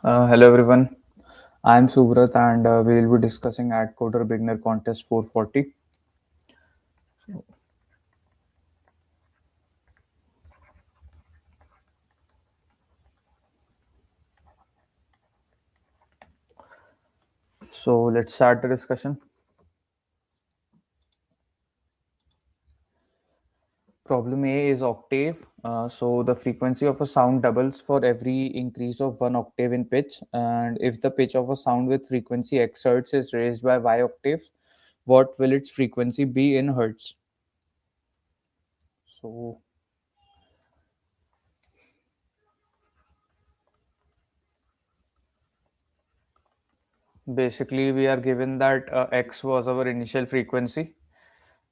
Hello everyone, I am Suvrat and we will be discussing AtCoder Beginner Contest 440. So let's start the discussion. Problem A is octave. So the frequency of a sound doubles for every increase of 1 octave in pitch, and if the pitch of a sound with frequency x hertz is raised by y octaves, what will its frequency be in hertz? So basically we are given that x was our initial frequency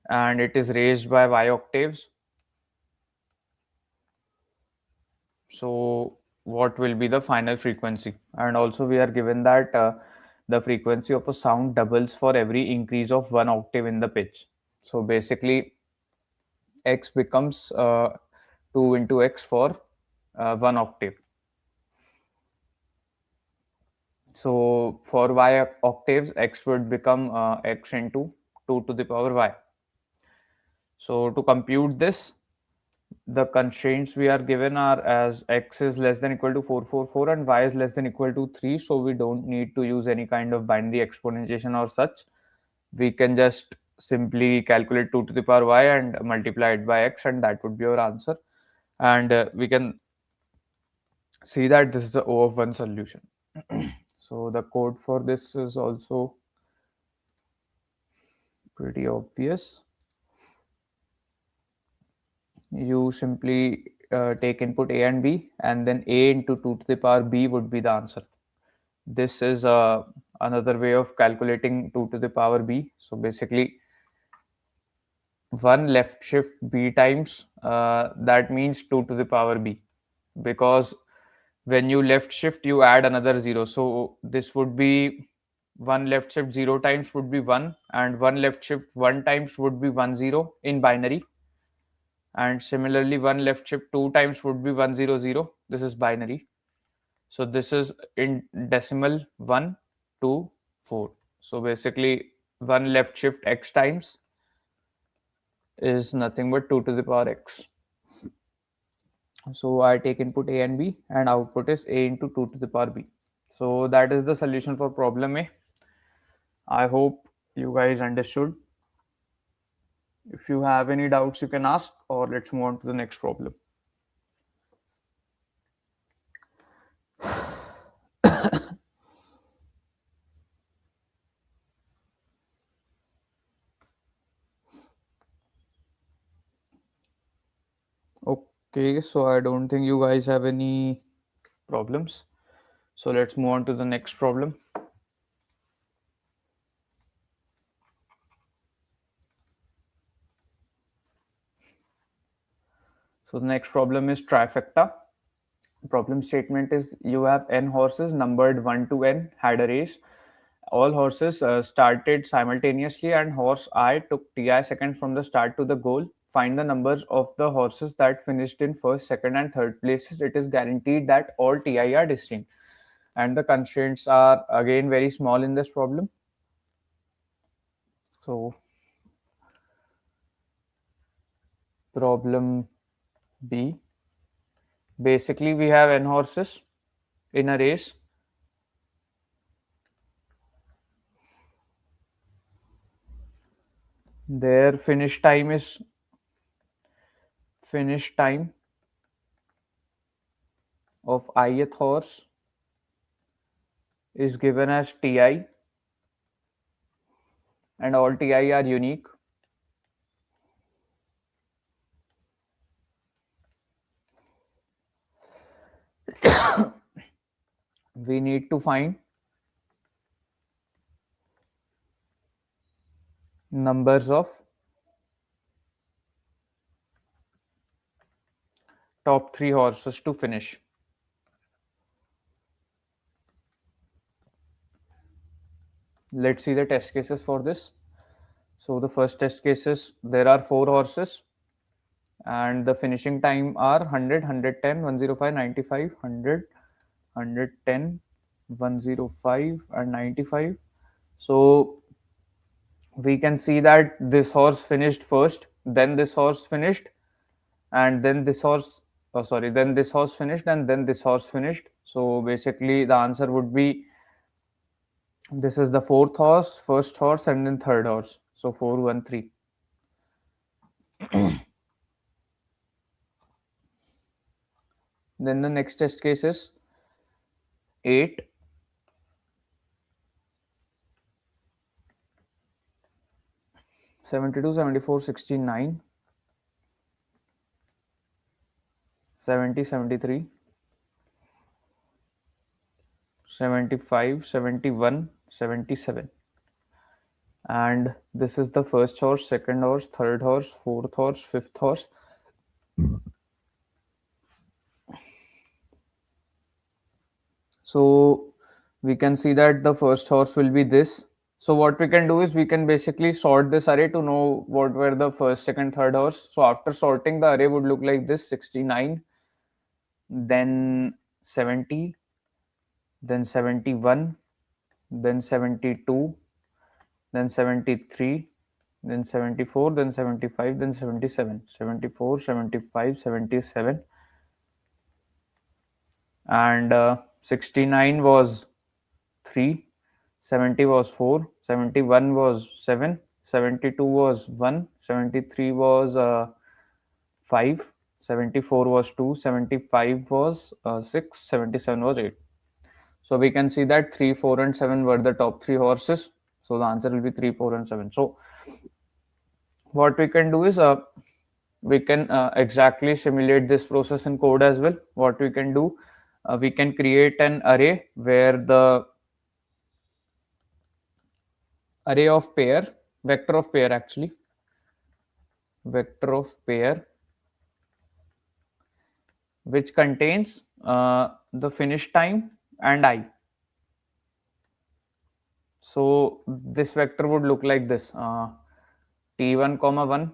and it is raised by y octaves. So what will be the final frequency? And also we are given that the frequency of a sound doubles for every increase of 1 octave in the pitch. So basically x becomes 2 into x for 1 octave. So for y octaves, x would become x into 2 to the power y. So to compute this, the constraints we are given are as x is less than equal to 444 and y is less than equal to 3, so we don't need to use any kind of binary exponentiation or such. We can just simply calculate 2 to the power y and multiply it by x, and that would be our answer. And we can see that this is the O of 1 solution. So the code for this is also pretty obvious. You simply take input a and b, and then a into 2 to the power b would be the answer. This is another way of calculating 2 to the power b. So basically 1 left shift b times that means 2 to the power b, because when you left shift you add another 0. So this would be 1 left shift 0 times would be 1, and 1 left shift 1 times would be 1 0 in binary, and similarly 1 left shift 2 times would be 1 0 0. This is binary. So this is in decimal 1 2 4. So basically 1 left shift x times is nothing but 2 to the power x. So I take input a and b, and output is a into 2 to the power b. So that is the solution for problem A. I hope you guys understood. If you have any doubts, you can ask, or let's move on to the next problem. Okay, so I don't think you guys have any problems. So let's move on to the next problem. So the next problem is trifecta. Problem statement is you have n horses numbered 1 to n, had a race. All horses started simultaneously, and horse I took ti seconds from the start to the goal. Find the numbers of the horses that finished in first, second, and third places. It is guaranteed that all ti are distinct. And the constraints are again very small in this problem. So problem B. Basically, we have n horses in a race. Their finish time of ith horse is given as ti, and all ti are unique. We need to find numbers of top 3 horses to finish. Let's see the test cases for this. So the first test case is there are 4 horses and the finishing time are 100, 110, 105, 95, 100, 110, 105 and 95. So we can see that this horse finished first, then this horse finished, and then this horse, oh sorry, then this horse finished, and then this horse finished. So basically the answer would be, this is the fourth horse, first horse, and then third horse. So 4, 1, 3. Then the next test case is 8, 72, 74, 69, 70, 73, 75, 71, 77. And this is the first horse, second horse, third horse, fourth horse, fifth horse. So we can see that the first horse will be this. So what we can do is we can basically sort this array to know what were the first, second, third horse. So after sorting, the array would look like this: 69, then 70, then 71, then 72, then 73, then 74, then 75, then 77, 74, 75, 77. And 69 was 3, 70 was 4, 71 was 7, 72 was 1, 73 was 5, 74 was 2, 75 was 6, 77 was 8. So we can see that 3, 4, and 7 were the top 3 horses. So the answer will be 3, 4, and 7. So what we can do is we can exactly simulate this process in code as well. What we can do, we can create an array where the array of pair, vector of pair actually, vector of pair, which contains the finish time and I. So this vector would look like this: t1 comma 1,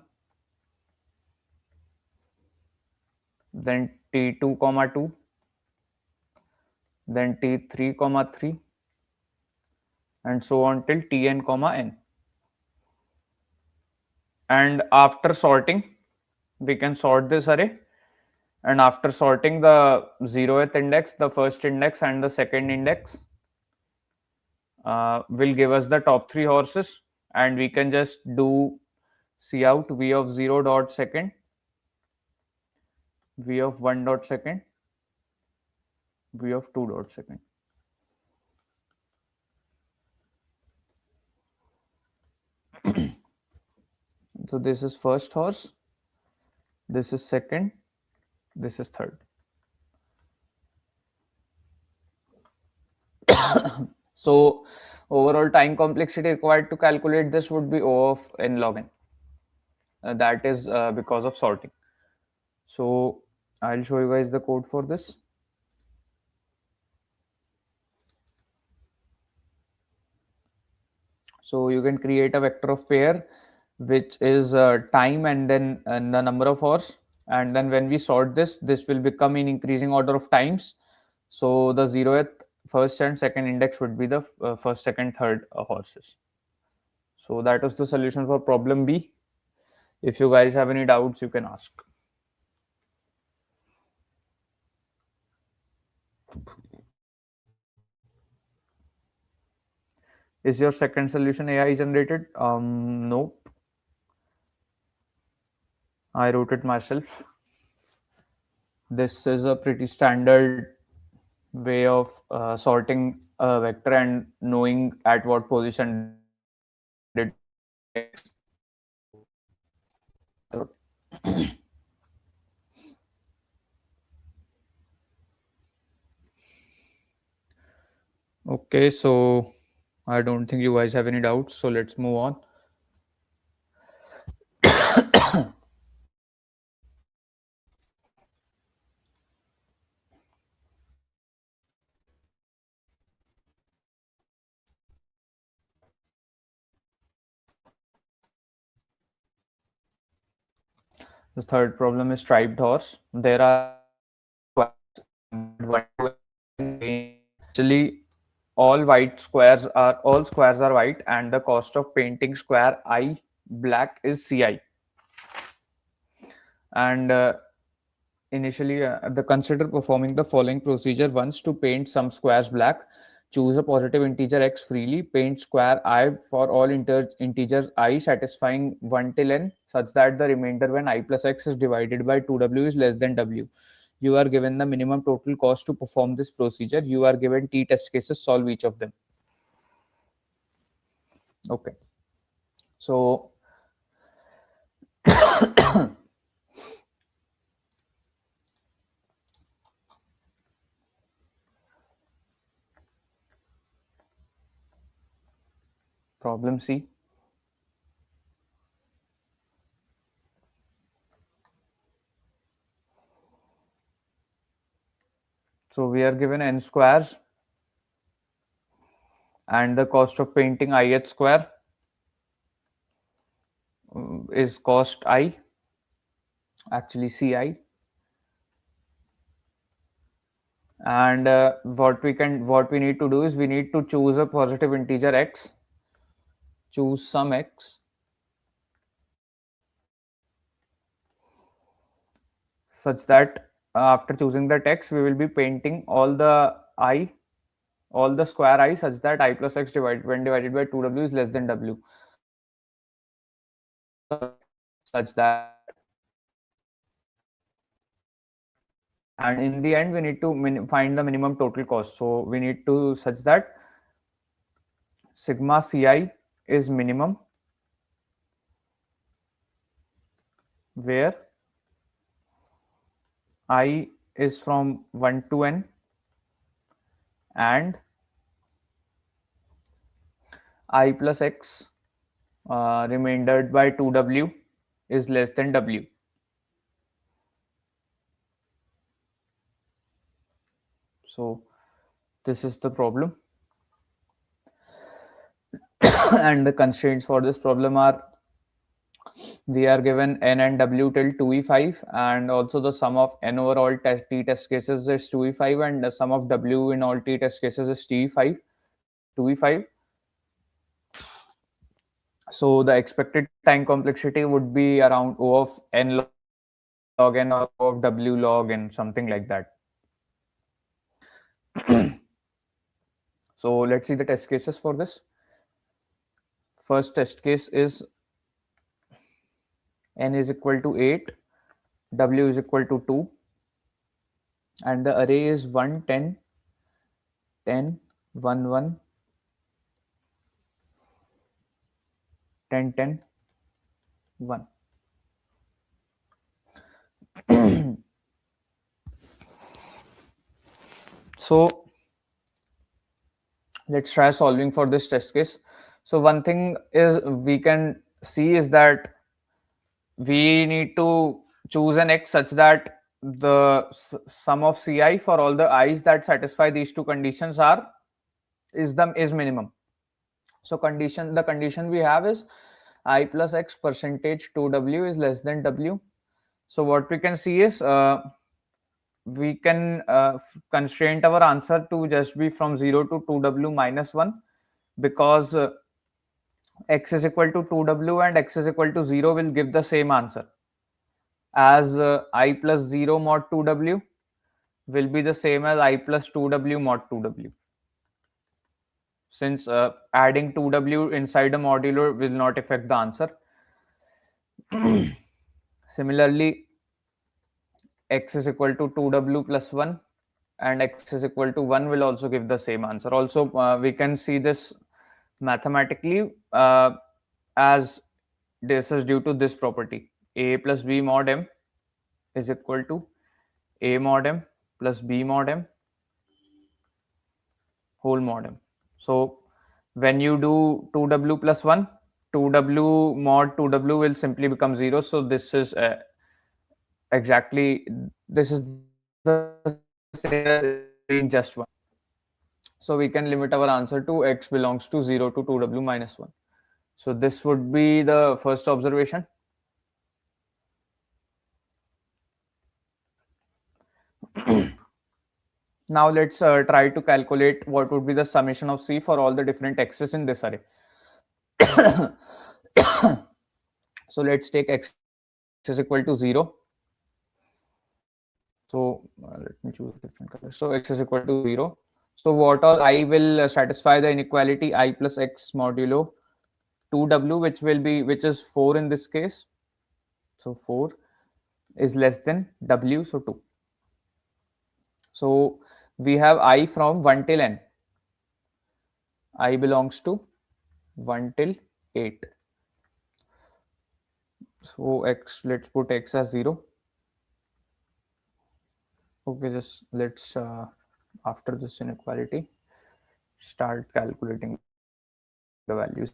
then t2 comma 2, then t3 comma 3, and so on till tn comma n. And after sorting, we can sort this array, and after sorting the 0th index, the first index, and the second index will give us the top 3 horses, and we can just do cout v of 0 dot second, v of 1 dot second, v of 2 dot second. So this is first horse, this is second, this is third. So overall time complexity required to calculate this would be O of n log n. That is because of sorting. So I'll show you guys the code for this. So you can create a vector of pair which is time and then the number of horse, and then when we sort this will become in increasing order of times. So the 0th, first and second index would be the first, second, third horses. So that was the solution for problem B. If you guys have any doubts, you can ask. Is your second solution AI generated? Nope. I wrote it myself. This is a pretty standard way of sorting a vector and knowing at what position did Okay, so I don't think you guys have any doubts, so let's move on. The third problem is striped horse. There are actually all squares are white, and the cost of painting square I black is Ci. And initially, the consider performing the following procedure once to paint some squares black. Choose a positive integer x freely. Paint square I for all integers I satisfying 1 till n such that the remainder when I plus x is divided by 2w is less than w. You are given the minimum total cost to perform this procedure. You are given t test cases. Solve each of them. Okay. So problem C. So we are given n squares and the cost of painting ith square is cost I, actually Ci. And what we need to do is we need to choose a positive integer x, choose some x such that after choosing the x we will be painting all the square I such that I plus x when divided by 2w is less than w, such that, and in the end we need to find the minimum total cost. So we need to such that sigma Ci is minimum where I is from 1 to n and I plus x remaindered by 2w is less than w. So this is the problem. And the constraints for this problem are we are given n and w till 2e5, and also the sum of n over all t test cases is 2e5, and the sum of w in all t test cases is 2e5. So the expected time complexity would be around O of n log n or O of w log n, something like that. So let's see the test cases for this. First test case is n is equal to 8, w is equal to 2, and the array is 1, 10, 10, 1, 1, 10, 10, 1. So let's try solving for this test case. So one thing is we can see is that we need to choose an x such that the sum of Ci for all the i's that satisfy these two conditions is minimum. So the condition we have is I plus x percentage 2w is less than w. So what we can see is we can constrain our answer to just be from 0 to 2w minus 1, because x is equal to 2w and x is equal to 0 will give the same answer, as I plus 0 mod 2w will be the same as I plus 2w mod 2w, since adding 2w inside a modulo will not affect the answer. Similarly, x is equal to 2w plus 1 and x is equal to 1 will also give the same answer. Also, we can see this mathematically as this is due to this property: a plus b mod m is equal to a mod m plus b mod m whole mod m. So when you do 2w plus 1, 2w mod 2w will simply become 0. So this is exactly, this is the same as in just 1. So we can limit our answer to x belongs to 0 to 2w minus 1. So this would be the first observation. Now let's try to calculate what would be the summation of C for all the different x's in this array. So let's take x is equal to 0. So let me choose different color. So x is equal to 0. So what all I will satisfy the inequality I plus x modulo 2w, which is 4 in this case. So 4 is less than w, so 2. So we have I from 1 till n. I belongs to 1 till 8. So x, let's put x as 0. Okay, just let's after this inequality start calculating the values.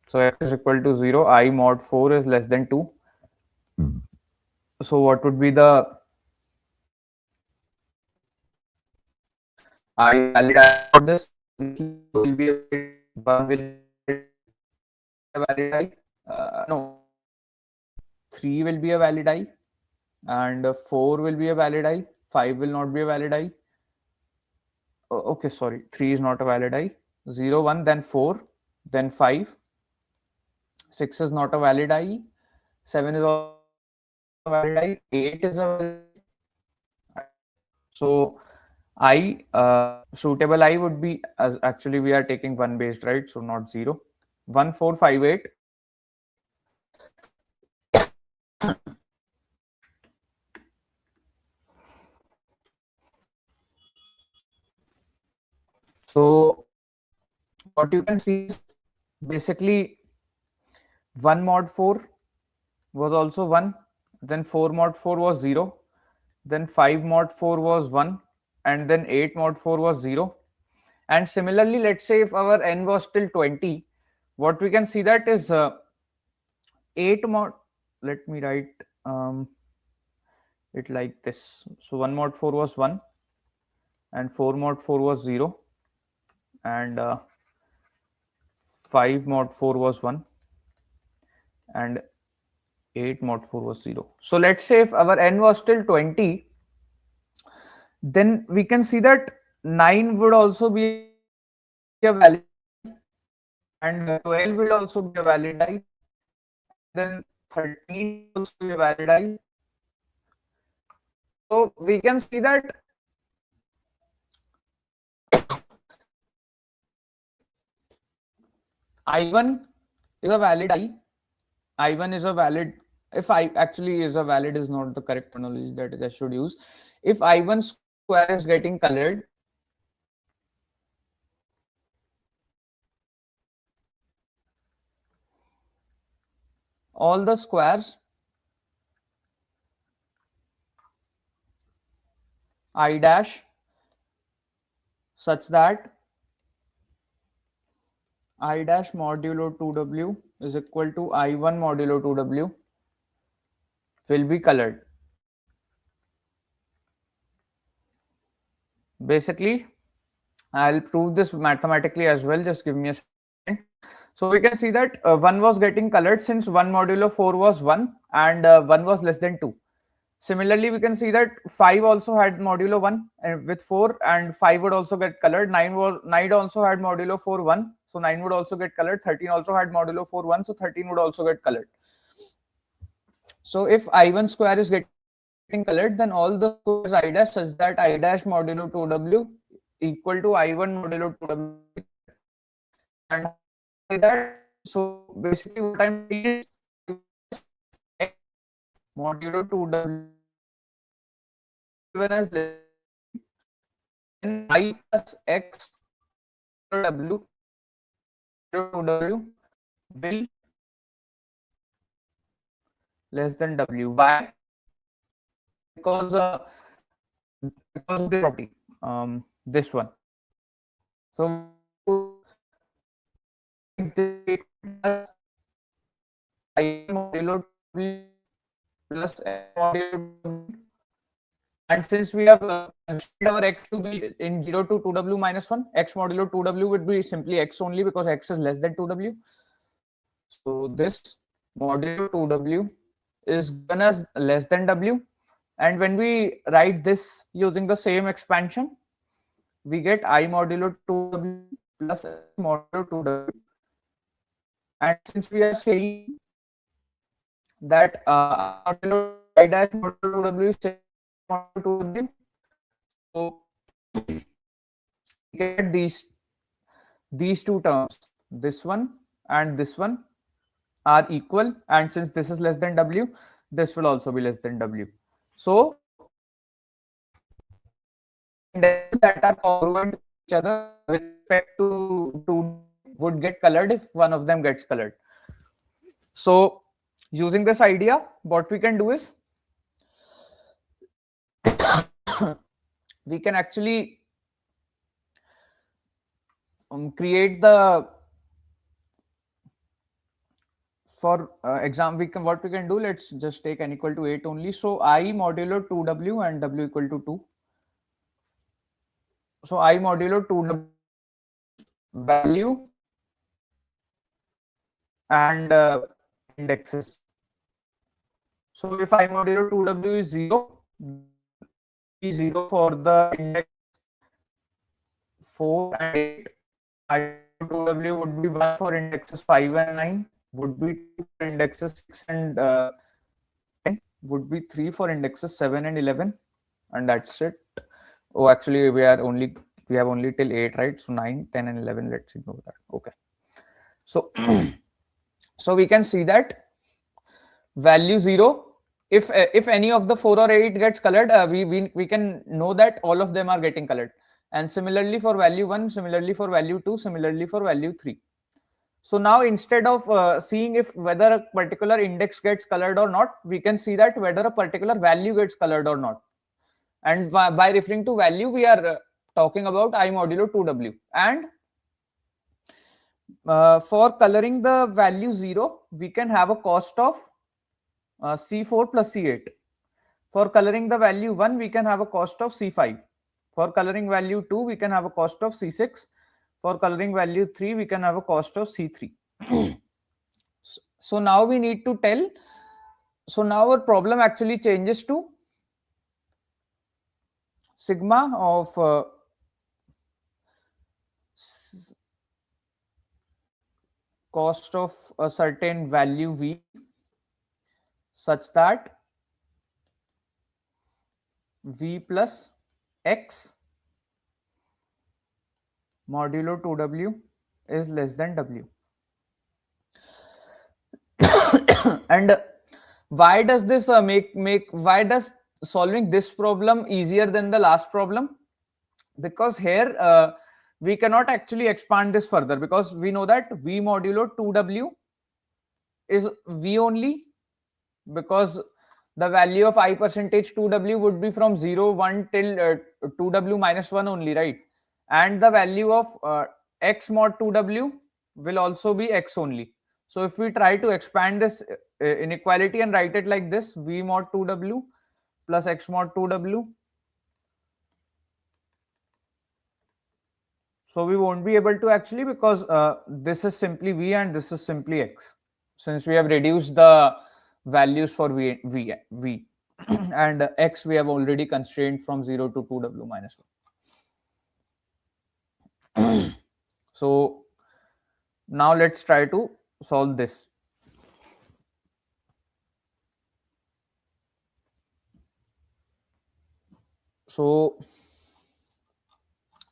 So x is equal to 0, I mod 4 is less than 2. So what would be the I valid I for this? Will be one will be a valid I. No, 3 will be a valid I, and 4 will be a valid I. 5 will not be a valid I. Oh, okay, sorry, 3 is not a valid I. 0, 1, then 4, then 5. 6 is not a valid I. 7 is also a valid I. 8 is a valid I. So I suitable I would be, as actually we are taking 1 based, right? So not 0. 1, 4, 5, 8. So what you can see is basically 1 mod 4 was also 1, then 4 mod 4 was 0, then 5 mod 4 was 1, and then 8 mod 4 was 0. And similarly, let's say if our n was till 20, what we can see that is 8 mod, let me write it like this. So 1 mod 4 was 1, and 4 mod 4 was 0, and 5 mod 4 was 1, and 8 mod 4 was 0. So let's say if our n was till 20, then we can see that 9 would also be a valid, and 12 will also be a valid I, then 13 will also be a valid I. So we can see that I1 is a valid I. I1 is a valid, if I actually is a valid is not the correct terminology that I should use. If I1 square is getting colored, all the squares I dash such that I dash modulo 2w is equal to I1 modulo 2w will be colored. Basically, I'll prove this mathematically as well. Just give me a second. So we can see that 1 was getting colored since 1 modulo 4 was 1 and 1 was less than 2. Similarly, we can see that 5 also had modulo 1 and with 4, and 5 would also get colored. 9 also had modulo 4 1, so 9 would also get colored. 13 also had modulo 4 1, so 13 would also get colored. So if I1 square is getting colored, then all the squares I dash such that I dash modulo 2w equal to I1 modulo 2w, and that, so basically what I'm saying is x modulo 2w given as then I plus x w 2w will less than w. Why? Because of the property, this one. So I modulo w plus x modulo w, and since we have considered our x to be in 0 to 2w minus 1, x modulo 2w would be simply x only because x is less than 2w. So this modulo 2w is given as less than w, and when we write this using the same expansion, we get I modulo 2w plus x modulo 2w. And since we are saying that I modulo I dash modulo 2w is same as I modulo 2w, so we get these two terms, this one and this one, are equal, and since this is less than w, this will also be less than w. So indexes that are congruent to each other with respect to would get colored if one of them gets colored. So using this idea, what we can do is we can actually create the, for example, we can, what we can do, let's just take n equal to 8 only. So I modulo 2w and w equal to 2. So I modulo 2w value and indexes. So if I modulo 2w is 0, be 0 for the index 4 and 8. I 2w would be 1 for indexes 5 and 9, would be 2 for indexes 6 and 10, would be 3 for indexes 7 and 11, and that's it. Oh, actually we have only till 8, right? So 9, 10 and 11, let's ignore that. Okay. So so we can see that value 0, if any of the 4 or 8 gets colored, we can know that all of them are getting colored. And similarly for value 1, similarly for value 2, similarly for value 3. So now instead of seeing if whether a particular index gets colored or not, we can see that whether a particular value gets colored or not. And by referring to value, we are talking about I modulo 2w. And for coloring the value 0, we can have a cost of C4 plus C8. For coloring the value 1, we can have a cost of C5. For coloring value 2, we can have a cost of C6. For coloring value 3, we can have a cost of C3. So now we need to tell, so now our problem actually changes to sigma of cost of a certain value v such that v plus x modulo 2w is less than w. And why does this why does solving this problem easier than the last problem? Because here we cannot actually expand this further, because we know that v modulo 2w is v only, because the value of I percentage 2w would be from 0, 1 till 2w minus 1 only, right? And the value of x mod 2w will also be x only. So if we try to expand this inequality and write it like this, v mod 2w plus x mod 2w, so we won't be able to actually, because this is simply v and this is simply x, since we have reduced the values for v and x we have already constrained from 0 to 2w minus 1. So now let's try to solve this. So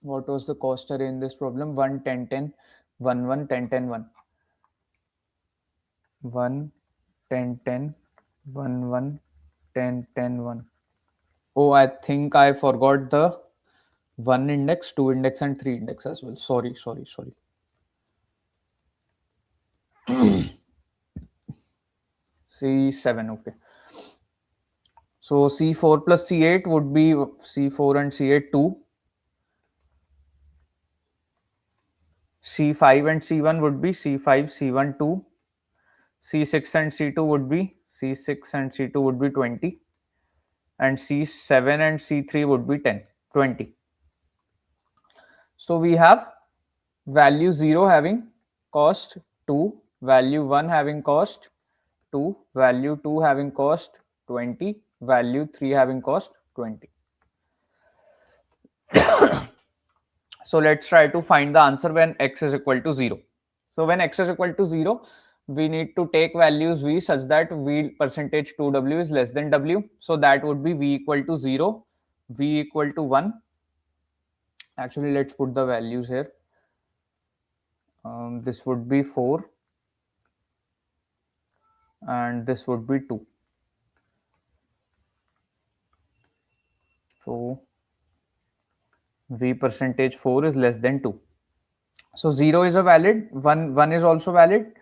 what was the cost array in this problem? 1 10 10 1 1 10 10 1 1 10 10 1 1 10 10 1. Oh, I think I forgot the 1 index, 2 index and 3 index as well. Sorry. C7, okay. So C4 plus C8 would be C4 and C8 2. C5 and C1 would be C5, C1 2. C6 and C2 would be C6 and C2 would be 20. And C7 and C3 would be 10, 20. So we have value 0 having cost 2, value 1 having cost 2, value 2 having cost 20, value 3 having cost 20. So let's try to find the answer when x is equal to 0. So when x is equal to 0, we need to take values v such that v percentage 2w is less than w. So that would be v equal to 0, v equal to 1. Actually, let's put the values here. This would be 4 and this would be 2. So v percentage 4 is less than 2. So 0 is a valid, 1 is also valid,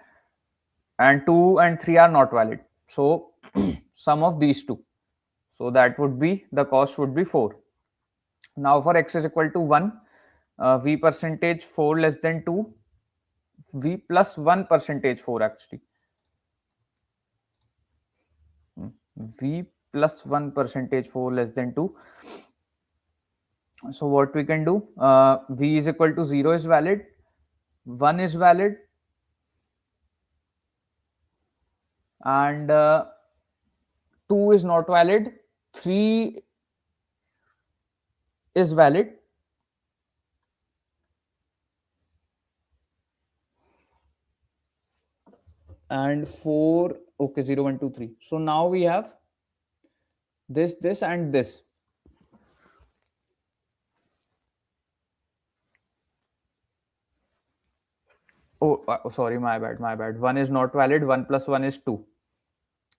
and 2 and 3 are not valid. So sum of these two. So that would be, the cost would be 4. Now for x is equal to 1, v percentage 4 less than 2, v plus 1 percentage 4 actually. V plus 1 percentage 4 less than 2. So what we can do, v is equal to 0 is valid, 1 is valid, and 2 is not valid, 3 is valid, and 4, okay, 0, 1, 2, 3. So now we have this and this. Oh, sorry, my bad. 1 is not valid, 1 plus 1 is 2.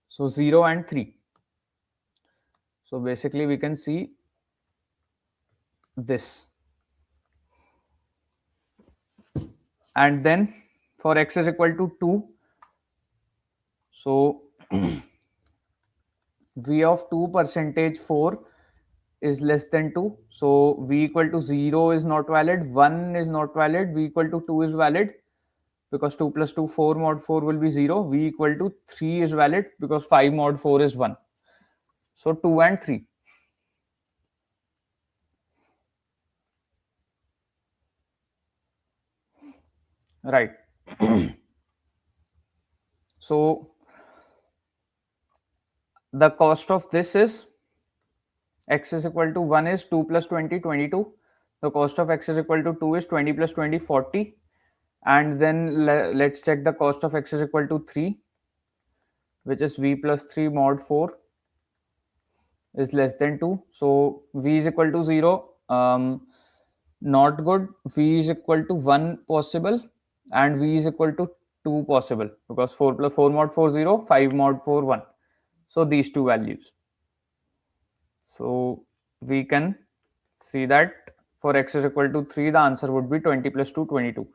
So 0 and 3. So basically we can see this. And then for x is equal to 2, so v of 2 percentage 4 is less than 2. So v equal to 0 is not valid, 1 is not valid, v equal to 2 is valid, because 2 plus 2, 4 mod 4 will be 0. V equal to 3 is valid because 5 mod 4 is 1. So 2 and 3. Right. So the cost of this is, x is equal to 1 is 2 plus 20, 22. The cost of x is equal to 2 is 20 plus 20, 40. And then let's check the cost of x is equal to 3, which is v plus 3 mod 4 is less than 2. So v is equal to 0, not good. V is equal to 1 possible, and v is equal to 2 possible, because 4 plus 4 mod 4 0, 5 mod 4 1. So these two values. So we can see that for x is equal to 3, the answer would be 20 plus 2, 22.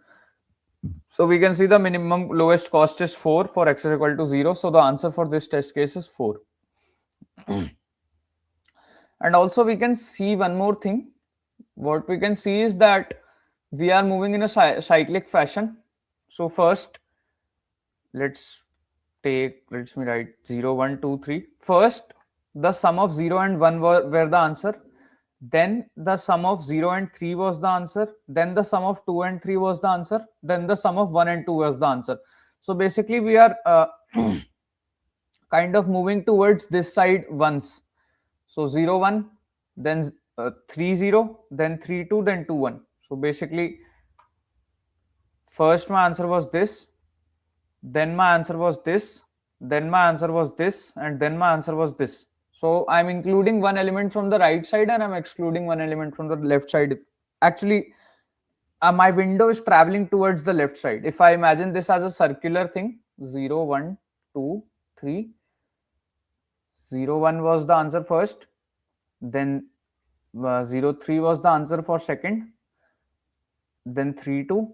So we can see the minimum lowest cost is 4 for x is equal to 0. So the answer for this test case is 4. And also we can see one more thing. What we can see is that we are moving in a cyclic fashion. So first, let me write 0, 1, 2, 3. First, the sum of 0 and 1 were the answer. Then the sum of 0 and 3 was the answer. Then the sum of 2 and 3 was the answer. Then the sum of 1 and 2 was the answer. So basically we are kind of moving towards this side once. So 0, 1, then 3, 0, then 3, 2, then 2, 1. So basically first my answer was this, then my answer was this, then my answer was this, and then my answer was this. So I'm including one element from the right side and I'm excluding one element from the left side. Actually, my window is traveling towards the left side. If I imagine this as a circular thing, 0, 1, 2, 3, 0, 1 was the answer first, then 0, 3 was the answer for second, then 3, 2,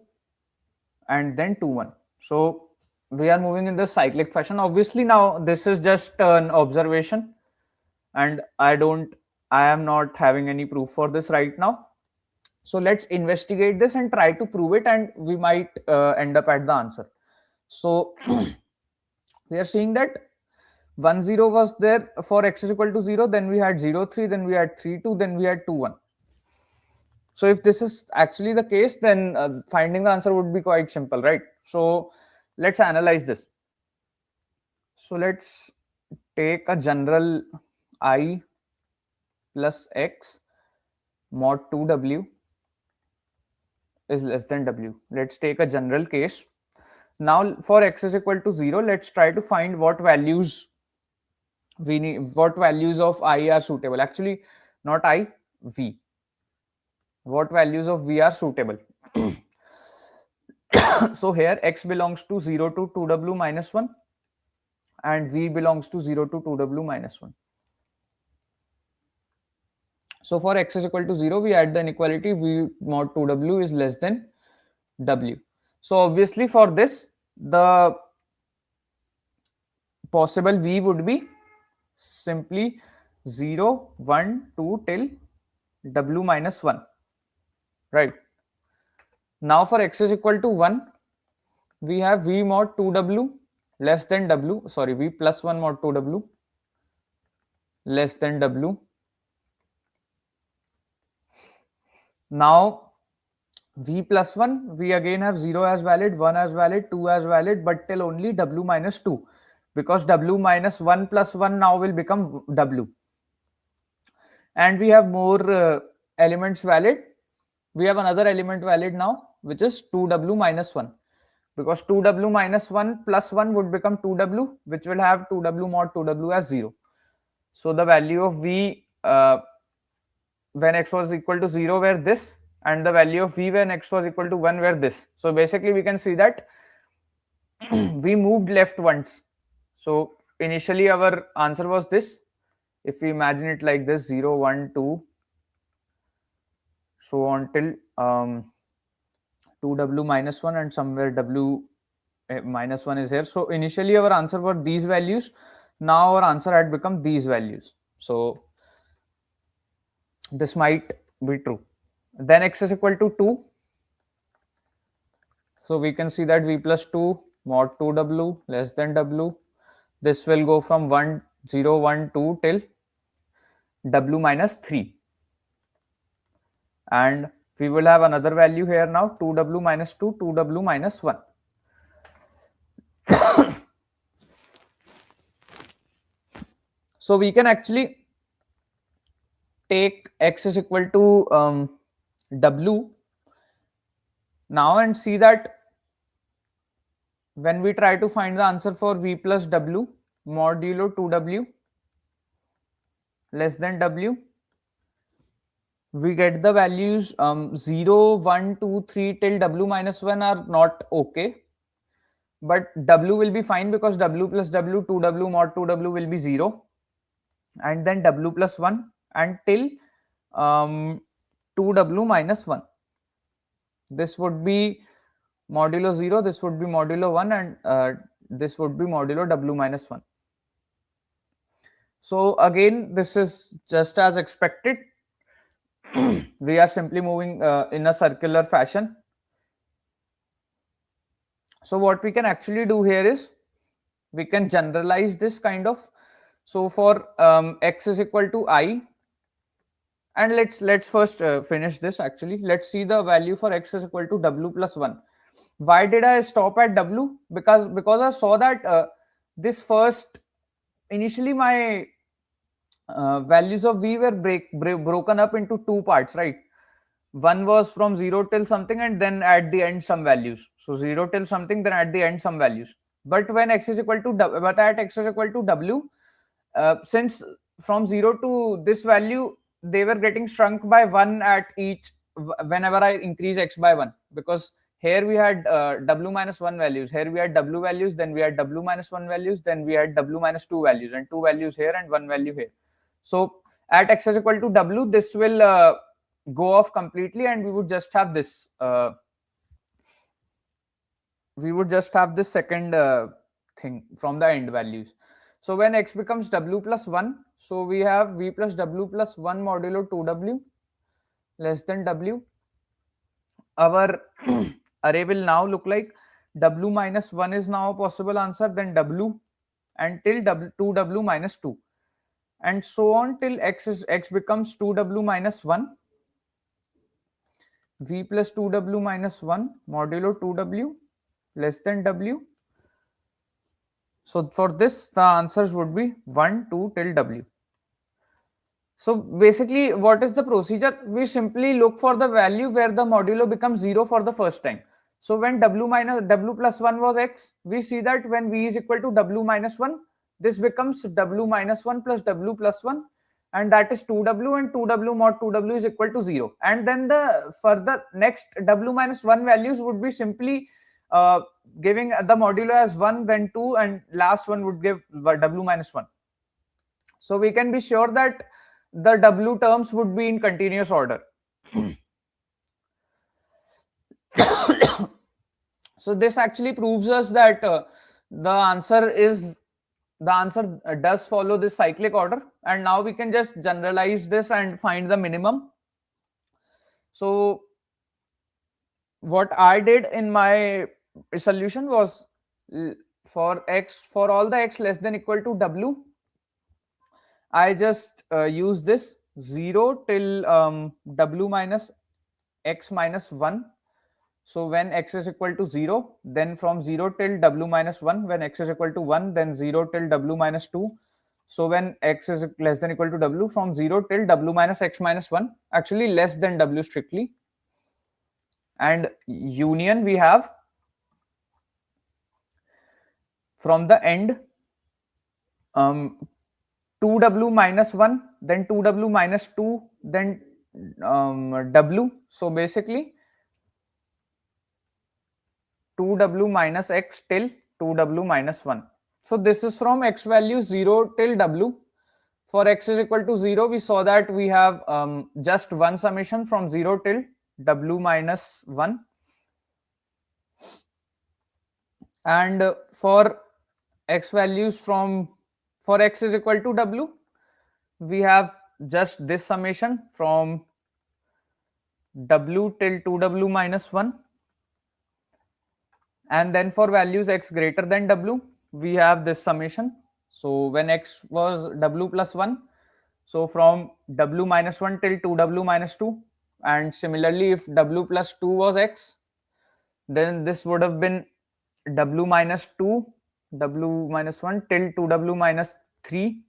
and then 2, 1. So we are moving in the cyclic fashion. Obviously now this is just an observation, and I am not having any proof for this right now. So let's investigate this and try to prove it, and we might end up at the answer. So we are seeing that 1, 0 was there for x is equal to 0, then we had 0, 3, then we had 3, 2, then we had 2, 1. So if this is actually the case, then finding the answer would be quite simple, right? So let's analyze this. So let's take a general I plus x mod 2w is less than w. Let's take a general case. Now for x is equal to 0, let's try to find what values we need, what values of I are suitable. Actually, not I, v. What values of v are suitable? So here x belongs to 0 to 2w minus 1 and v belongs to 0 to 2w minus 1. So for x is equal to 0, we add the inequality v mod 2w is less than w. So obviously for this, the possible v would be simply 0, 1, 2 till w minus 1, right? Now for x is equal to 1, we have v mod 2w less than w, sorry, v plus 1 mod 2w less than w. Now v plus 1, we again have 0 as valid, 1 as valid, 2 as valid, but till only w minus 2, because w minus 1 plus 1 now will become w. And we have more elements valid. We have another element valid now, which is 2w minus 1, because 2w minus 1 plus 1 would become 2w, which will have 2w mod 2w as 0. So the value of v when x was equal to 0 were this, and the value of v when x was equal to 1 were this. So basically we can see that we moved left once. So initially our answer was this. If we imagine it like this, 0, 1, 2, so on till 2w minus 1, and somewhere w minus 1 is here. So initially our answer were these values. Now our answer had become these values. So this might be true. Then x is equal to 2. So we can see that v plus 2 mod 2w less than w. This will go from 1, 0, 1, 2 till w minus 3. And we will have another value here now, 2w minus 2, 2w minus 1. So we can actually take x is equal to w now and see that when we try to find the answer for v plus w modulo 2w less than w, we get the values 0, 1, 2, 3 till w minus 1 are not okay, but w will be fine because w plus w, 2w mod 2w will be 0, and then w plus 1 until 2w minus 1. This would be modulo 0, this would be modulo 1, and this would be modulo w minus 1. So again, this is just as expected. We are simply moving in a circular fashion. So what we can actually do here is we can generalize this kind of. So for x is equal to I, and let's first finish this. Actually, let's see the value for x is equal to w plus 1. Why did I stop at w? Because I saw that this first, initially my values of v were broken up into two parts, right? One was from 0 till something, and then at the end some values. So 0 till something, then at the end some values. But when x is equal to w, but at x is equal to w, since from 0 to this value, they were getting shrunk by 1 at each whenever I increase x by 1, because here we had w minus 1 values, here we had w values, then we had w minus 1 values, then we had w minus 2 values, and 2 values here and 1 value here. So at x is equal to w, this will go off completely, and we would just have this second thing from the end values. So when x becomes w plus 1, so we have v plus w plus 1 modulo 2w less than w. Our array will now look like w minus 1 is now a possible answer, then w until 2w minus 2, and so on till x becomes 2w minus 1, v plus 2w minus 1 modulo 2w less than w. So for this, the answers would be 1, 2 till w. So basically, what is the procedure? We simply look for the value where the modulo becomes 0 for the first time. So when w plus 1 was x, we see that when v is equal to w minus 1, this becomes w minus 1 plus w plus 1, and that is 2w, and 2w mod 2w is equal to 0. And then the further next w minus 1 values would be simply giving the modulo as 1, then 2, and last one would give w minus 1. So we can be sure that the w terms would be in continuous order. So this actually proves us that the answer does follow this cyclic order, and now we can just generalize this and find the minimum. So what I did in my solution was, for all the x less than equal to w, I just use this 0 till w minus x minus 1. So when x is equal to 0, then from 0 till w minus 1, when x is equal to 1, then 0 till w minus 2. So when x is less than equal to w, from 0 till w minus x minus 1, actually less than w strictly. And union we have from the end 2w minus 1, then 2w minus 2, then w. So basically 2w minus x till 2w minus 1. So this is from x value 0 till w. For x is equal to 0, we saw that we have just one summation from 0 till w minus 1. And for x values for x is equal to w, we have just this summation from w till 2w minus 1. And then for values x greater than w, we have this summation. So when x was w plus 1, so from w minus 1 till 2w minus 2. And similarly, if w plus 2 was x, then this would have been w minus 2, w minus 1 till 2w minus 3.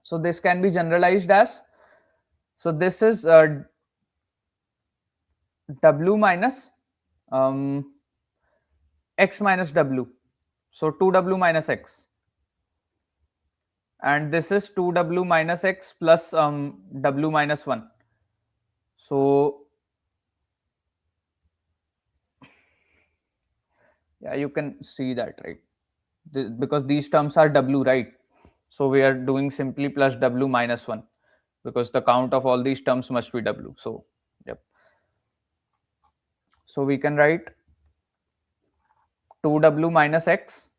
So this can be generalized as, so this is w minus x minus w, so 2w minus x, and this is 2w minus x plus w minus 1. So yeah, you can see that, right? Because these terms are w, right? So we are doing simply plus w minus 1, because the count of all these terms must be w. So yep. So we can write 2w minus x,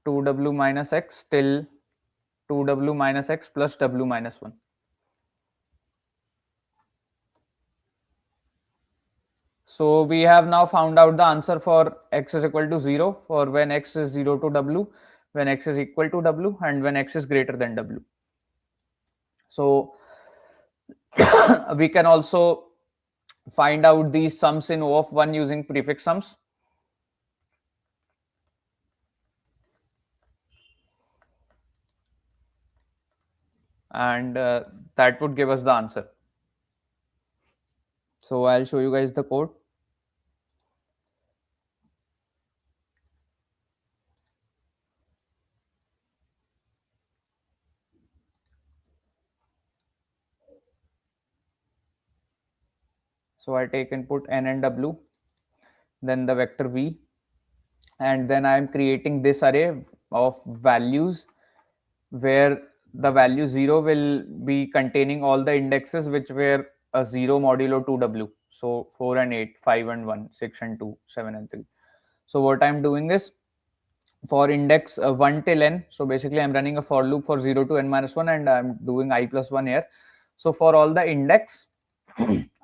2w minus x till 2w minus x plus w minus 1. So we have now found out the answer for x is equal to 0, for when x is 0 to w, when x is equal to w, and when x is greater than w. So we can also find out these sums in O of 1 using prefix sums. And that would give us the answer. So I'll show you guys the code. So I take input n and w, then the vector v, and then I'm creating this array of values where the value 0 will be containing all the indexes which were a 0 modulo 2w. So 4 and 8, 5 and 1, 6 and 2, 7 and 3. So what I'm doing is, for index 1 till n, so basically I'm running a for loop for 0 to n minus 1, and I'm doing I plus 1 here. So for all the index,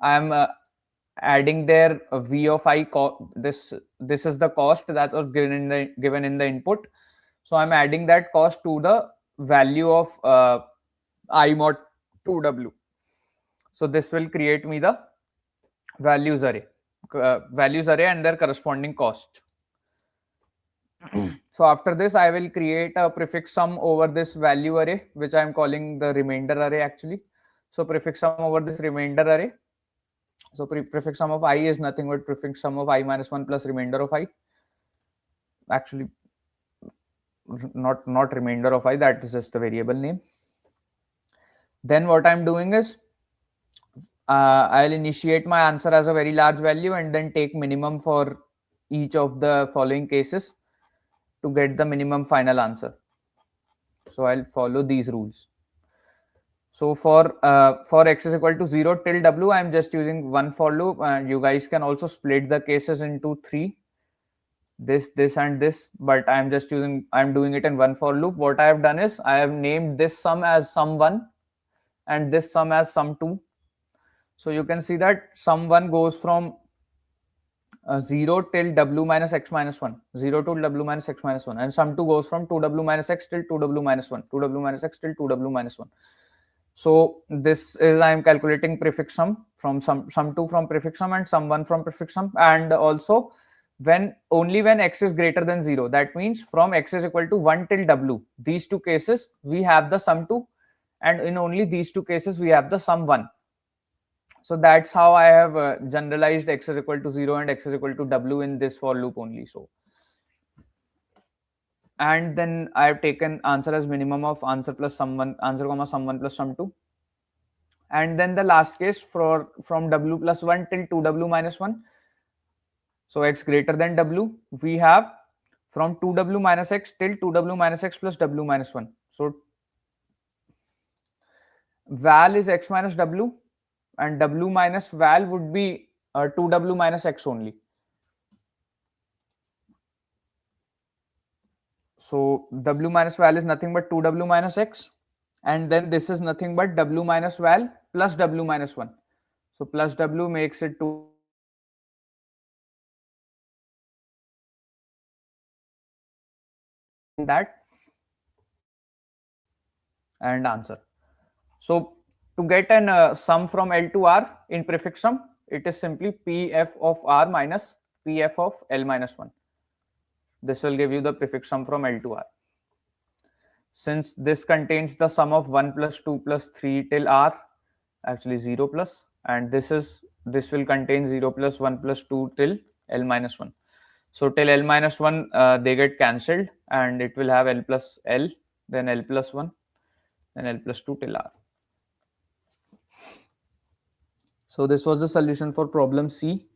I'm adding their v of I. This is the cost that was given in the input. So I'm adding that cost to the value of I mod 2w. So this will create me the values array and their corresponding cost. So after this, I will create a prefix sum over this value array, which I am calling the remainder array actually. So prefix sum over this remainder array. So prefix sum of I is nothing but prefix sum of I minus 1 plus remainder of I. Actually, not remainder of I, that is just the variable name. Then what I'm doing is I'll initiate my answer as a very large value and then take minimum for each of the following cases to get the minimum final answer. So I'll follow these rules. So for x is equal to 0 till w, I'm just using one for loop. You guys can also split the cases into three, this and this, but I'm doing it in one for loop. What I have done is I have named this sum as sum1 and this sum as sum2. So you can see that sum1 goes from 0 till w minus x minus 1, 0 to w minus x minus 1, and sum2 goes from 2w minus x till 2w minus 1, 2w minus x till 2w minus 1. So this is I am calculating prefix sum from sum2 from prefix sum and sum1 from prefix sum, and also only when x is greater than 0, that means from x is equal to 1 till w, these two cases we have the sum2, and in only these two cases we have the sum1. So that's how I have generalized x is equal to 0 and x is equal to w in this for loop only. So, and then I have taken answer as minimum of answer plus sum1, answer comma sum1 plus sum2. And then the last case from w plus 1 till 2w minus 1. So x greater than w, we have from 2w minus x till 2w minus x plus w minus 1. So val is x minus w, and w minus val would be 2w minus x only. So w minus val is nothing but 2w minus x, and then this is nothing but w minus val plus w minus 1. So plus w makes it 2 that and answer. So to get an sum from L to R in prefix sum, it is simply Pf of R minus Pf of L minus 1. This will give you the prefix sum from L to R. Since this contains the sum of 1 plus 2 plus 3 till R, actually 0 plus, and this will contain 0 plus 1 plus 2 till L minus 1. So till L minus 1, they get cancelled, and it will have L plus L, then L plus 1, then L plus 2 till R. So this was the solution for problem C.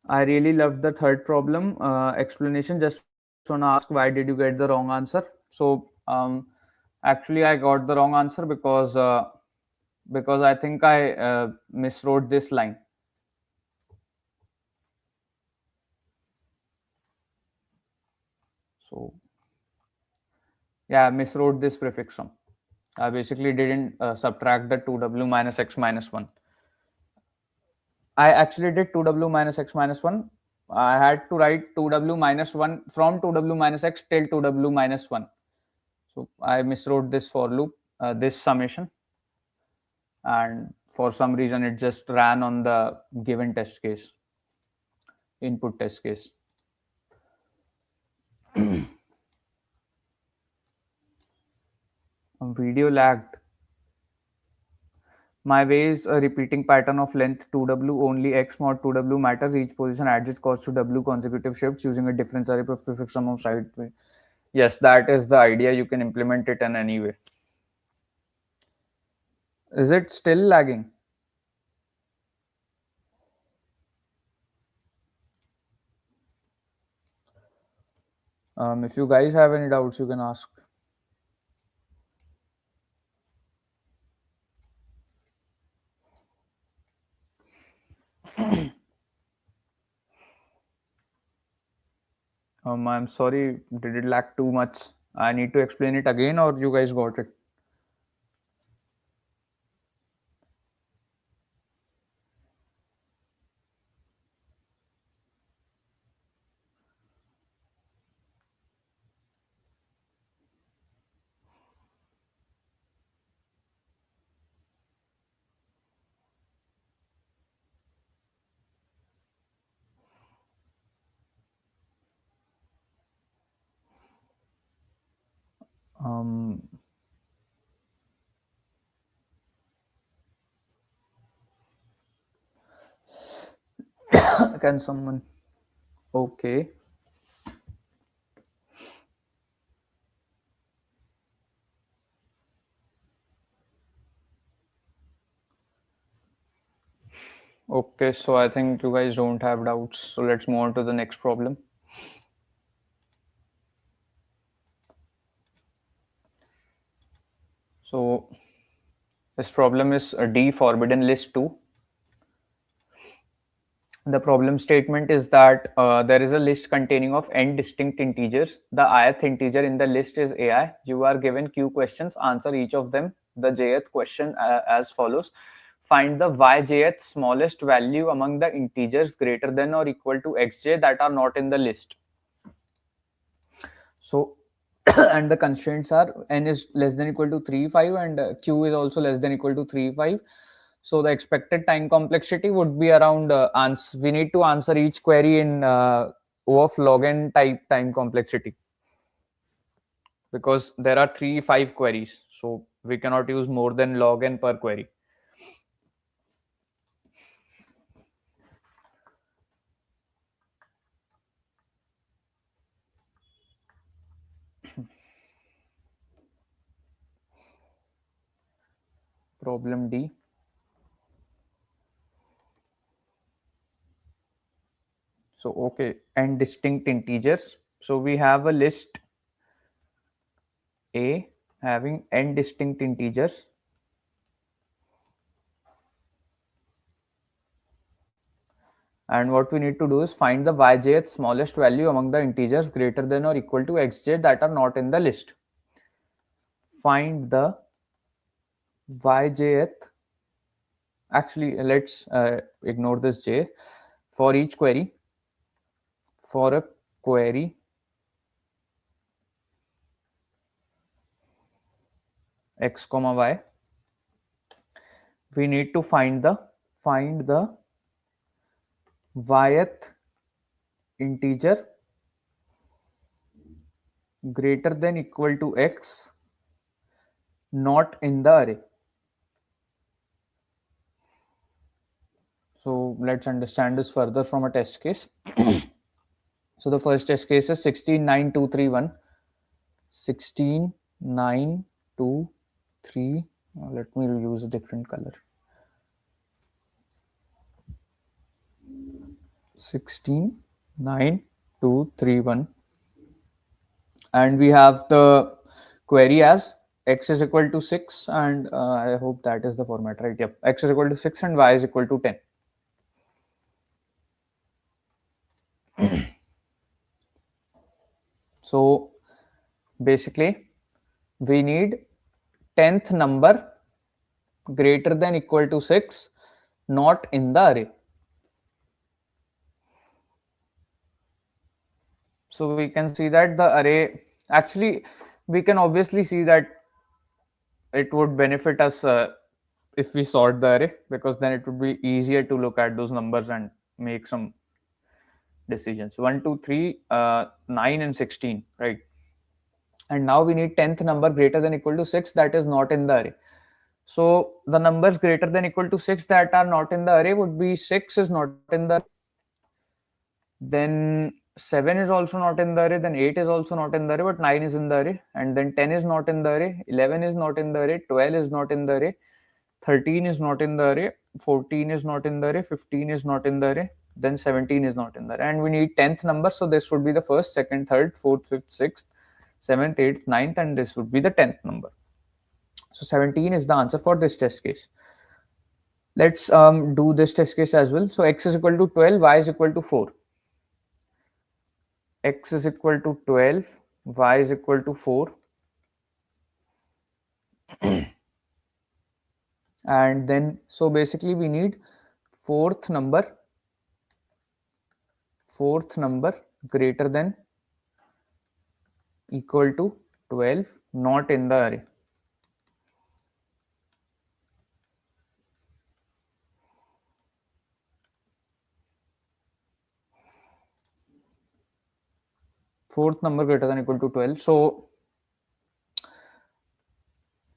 I really loved the third problem explanation. Just want to ask, why did you get the wrong answer? So actually I got the wrong answer because I think I miswrote this line. So yeah, I miswrote this prefix sum. I basically didn't subtract the 2w minus x minus 1. I actually did 2w minus x minus 1. I had to write 2w minus 1 from 2w minus x till 2w minus 1. So I miswrote this for loop, this summation. And for some reason, it just ran on the given test case, input test case. Video lagged. My way is a repeating pattern of length 2w, only x mod 2w matters. Each position adds its cost to w consecutive shifts using a difference array prefix sum of side. Yes, that is the idea. You can implement it in any way. Is it still lagging? If you guys have any doubts, you can ask. I'm sorry, did it lag too much? I need to explain it again, or you guys got it? Can someone? Okay. Okay, so I think you guys don't have doubts. So let's move on to the next problem. So this problem is a D forbidden list 2. The problem statement is that there is a list containing of n distinct integers. The ith integer in the list is ai. You are given q questions. Answer each of them. The jth question as follows. Find the yjth smallest value among the integers greater than or equal to xj that are not in the list. So, and the constraints are n is less than equal to 3, 5 and q is also less than equal to 3, 5. So the expected time complexity would be around we need to answer each query in O of log n type time complexity, because there are 3, 5 queries. So we cannot use more than log n per query. Problem D. So, okay, and distinct integers. So we have a list A having n distinct integers. And what we need to do is find the yjth smallest value among the integers greater than or equal to xj that are not in the list. Find the yjth. Actually, let's ignore this j. For each query, for a query x comma y, we need to find the yth integer greater than equal to x not in the array. So let's understand this further from a test case. So the first test case is 169231. 16923. Let me use a different color. 1692231, and we have the query as x is equal to 6, and I hope that is the format, right? Yep, x is equal to 6 and y is equal to 10. So basically we need 10th number greater than equal to 6 not in the array. So we can see that the array, actually we can obviously see that it would benefit us if we sort the array, because then it would be easier to look at those numbers and make some decisions. 1 2 3 9 and 16, right? And now we need 10th number greater than equal to 6 that is not in the array. So the numbers greater than equal to 6 that are not in the array would be 6 is not in the, then 7 is also not in the array, then 8 is also not in the array, but 9 is in the array, and then 10 is not in the array, 11 is not in the array, 12 is not in the array, 13 is not in the array, 14 is not in the array, 15 is not in the array, then 17 is not in the array, and we need 10th number. So this would be the first, second, third, fourth, fifth, sixth, seventh, eighth, ninth, and this would be the 10th number. So 17 is the answer for this test case. Let's do this test case as well. So x is equal to 12, y is equal to 4. X is equal to 12, y is equal to 4. And then, so basically we need fourth number greater than equal to 12 not in the array. Fourth number greater than equal to 12. So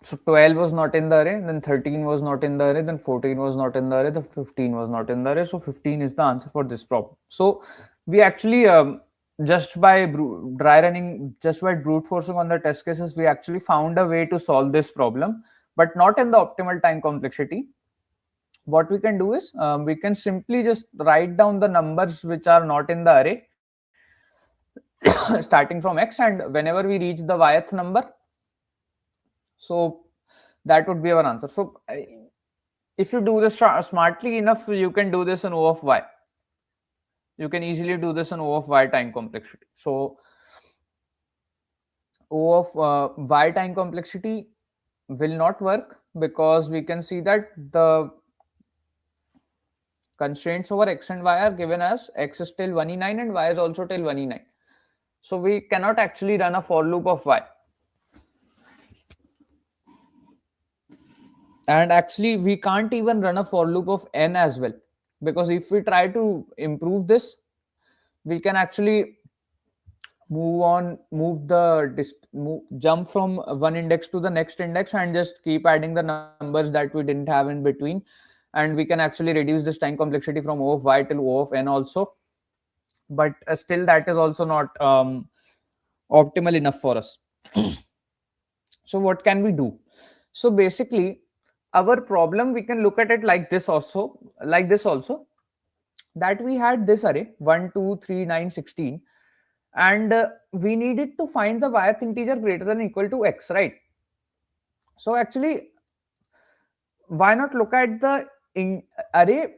So 12 was not in the array, then 13 was not in the array, then 14 was not in the array, the 15 was not in the array. So 15 is the answer for this problem. So we actually just by dry running, just by brute forcing on the test cases, we actually found a way to solve this problem, but not in the optimal time complexity. What we can do is we can simply just write down the numbers which are not in the array starting from x, and whenever we reach the yth number, so that would be our answer. So if you do this smartly enough, you can do this in O of y. You can easily do this in O of y time complexity. So O of y time complexity will not work because we can see that the constraints over x and y are given as x is till 1e9 and y is also till 1e9. So we cannot actually run a for loop of y. And actually we can't even run a for loop of n as well, because if we try to improve this, we can actually jump from one index to the next index and just keep adding the numbers that we didn't have in between, and we can actually reduce this time complexity from O of y till O of n also, but still that is also not optimal enough for us. So what can we do? So basically our problem, we can look at it like this also, that we had this array 1 2 3 9 16, and we needed to find the yth integer greater than or equal to x, right? So actually, why not look at the array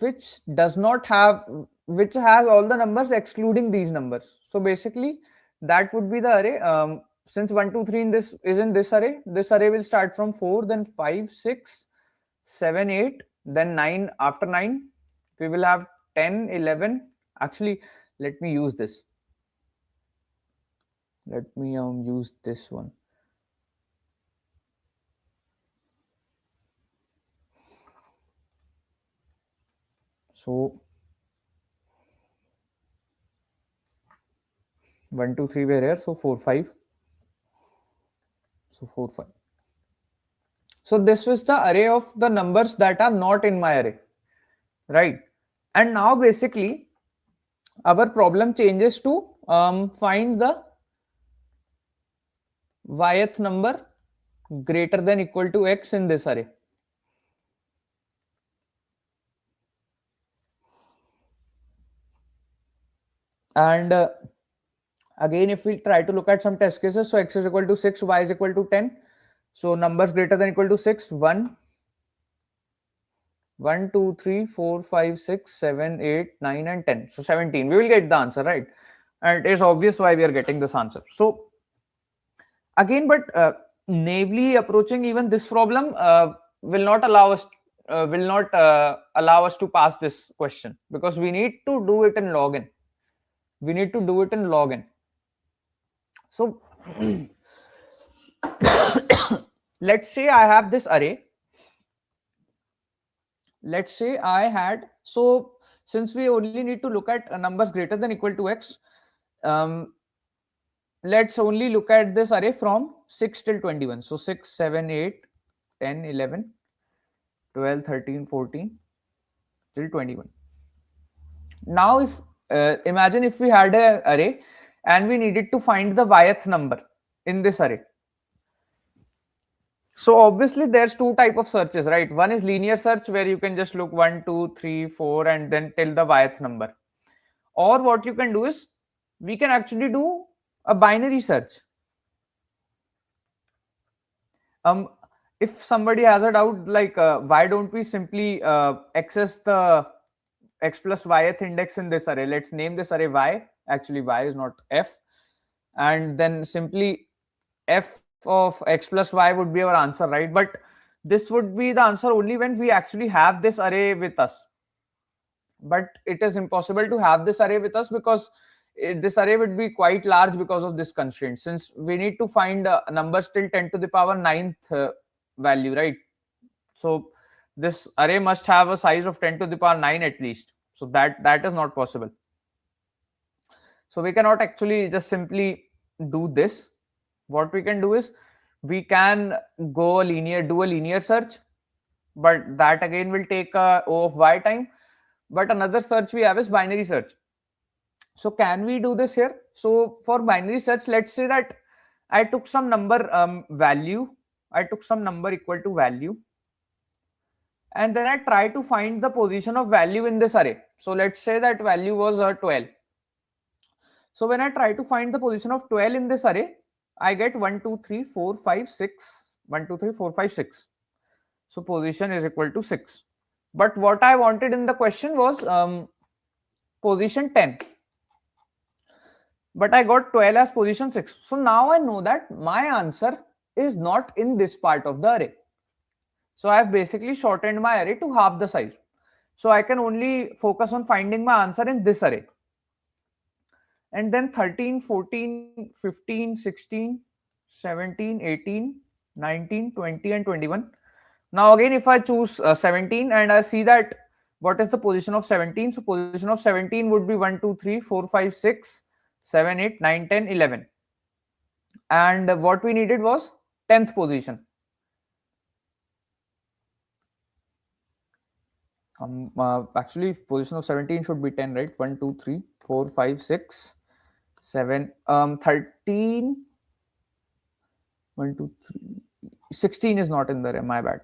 which does not have, which has all the numbers excluding these numbers? So basically that would be the array. Since 1 2 3 in this is in this array will start from 4, then 5 6 7 8, then 9. After 9 we will have 10 11. Actually, let me use this. Let me use this one. So 1 2 3 were here, so 4 5. So 4 5. So this was the array of the numbers that are not in my array, right? And now basically our problem changes to find the yth number greater than or equal to x in this array. And again, if we try to look at some test cases, so x is equal to 6, y is equal to 10. So numbers greater than or equal to 6, 1 2 3 4 5 6 7 8 9 and 10. So 17, we will get the answer, right? And it is obvious why we are getting this answer. So again, but naively approaching even this problem will not allow us to pass this question, because we need to do it in log n. We need to do it in log n. So let's say I have this array. Let's say I had, so since we only need to look at numbers greater than or equal to x, let's only look at this array from 6 till 21. So 6 7 8 10 11 12 13 14 till 21. Now if imagine if we had an array and we needed to find the yth number in this array. So obviously there's two type of searches, right? One is linear search, where you can just look 1 2 3 4 and then tell the yth number. Or what you can do is, we can actually do a binary search. If somebody has a doubt like why don't we simply access the x plus yth index in this array, let's name this array y. Actually y is not f, and then simply f of x plus y would be our answer, right? But this would be the answer only when we actually have this array with us. But it is impossible to have this array with us, because this array would be quite large because of this constraint, since we need to find numbers till 10 to the power 9th value, right? So this array must have a size of 10 to the power 9 at least. So that is not possible. So we cannot actually just simply do this. What we can do is, We can do a linear search, but that again will take O of y time. But another search we have is binary search. So can we do this here? So for binary search, let's say that I took some number value. I took some number equal to value, and then I try to find the position of value in this array. So let's say that value was 12. So when I try to find the position of 12 in this array, I get 1, 2, 3, 4, 5, 6. 1, 2, 3, 4, 5, 6. So position is equal to 6. But what I wanted in the question was position 10. But I got 12 as position 6. So now I know that my answer is not in this part of the array. So I have basically shortened my array to half the size. So I can only focus on finding my answer in this array. And then 13, 14, 15, 16, 17, 18, 19, 20 and 21. Now again, if I choose 17 and I see that what is the position of 17? So position of 17 would be 1, 2, 3, 4, 5, 6, 7, 8, 9, 10, 11. And what we needed was 10th position. Actually, position of 17 should be 10, right? 1, 2, 3, 4, 5, 6, 7, 13, 1, 2, 3, 16 is not in the array, my bad.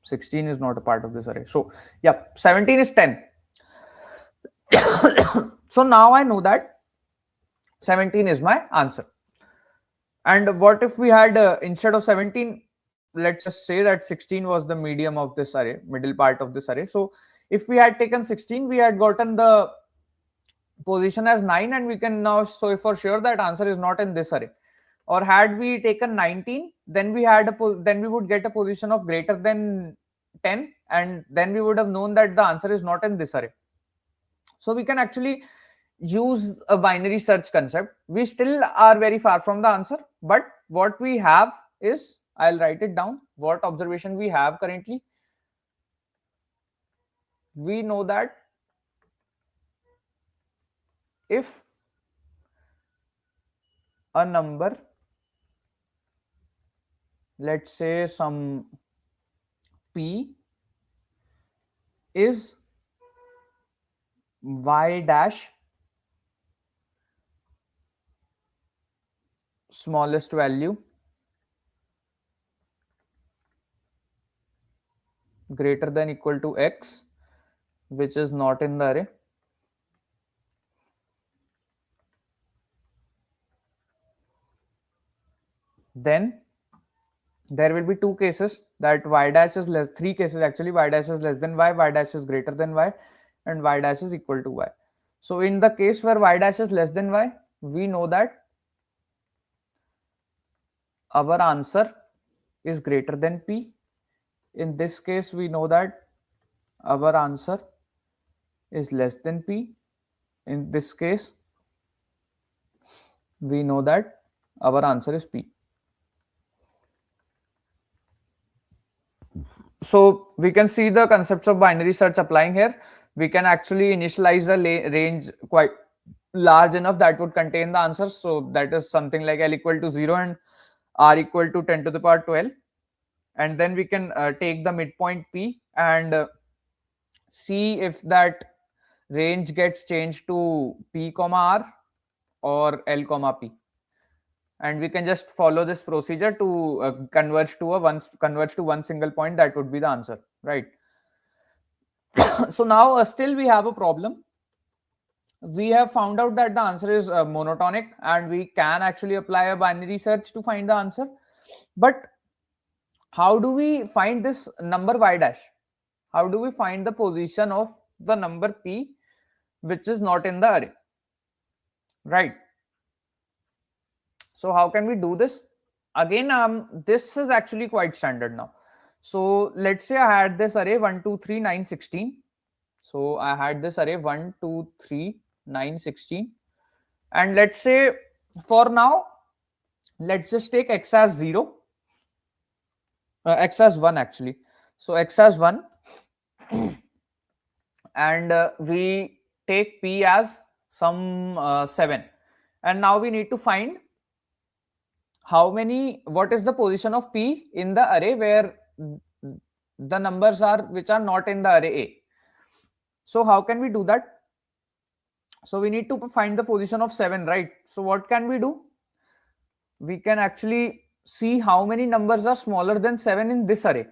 16 is not a part of this array. So, yeah, 17 is 10. So now I know that 17 is my answer. And what if we had, instead of 17, let's just say that 16 was the medium of this array, middle part of this array. So if we had taken 16, we had gotten the position as 9, and we can now show for sure that answer is not in this array. Or had we taken 19, then we would get a position of greater than 10, and then we would have known that the answer is not in this array. So we can actually use a binary search concept. We still are very far from the answer, but what we have is, I'll write it down, what observation we have currently. We know that if a number, let's say some p, is y dash smallest value greater than equal to x, which is not in the array, then there will be two cases, that y dash is less, three cases actually, y dash is less than y dash is greater than y, and y dash is equal to y. So in the case where y dash is less than y, we know that our answer is greater than p. In this case, we know that our answer is less than p. In this case, we know that our answer is p. So we can see the concepts of binary search applying here. We can actually initialize a range quite large enough that would contain the answer. So that is something like L equal to 0 and R equal to 10 to the power 12. And then we can take the midpoint P and see if that range gets changed to P comma R or L comma P. And we can just follow this procedure to converge to one single point. That would be the answer, right? So now still we have a problem. We have found out that the answer is monotonic, and we can actually apply a binary search to find the answer. But how do we find this number y dash? How do we find the position of the number p which is not in the array, right? So how can we do this? Again, this is actually quite standard now. So let's say I had this array 1, 2, 3, 9, 16. So I had this array 1, 2, 3, 9, 16. And let's say for now, let's just take x as 0, x as 1 actually. So x as 1 and we take p as some 7. And now we need to find what is the position of P in the array where the numbers are which are not in the array A. So how can we do that? So we need to find the position of 7, right? So what can we do? We can actually see how many numbers are smaller than 7 in this array.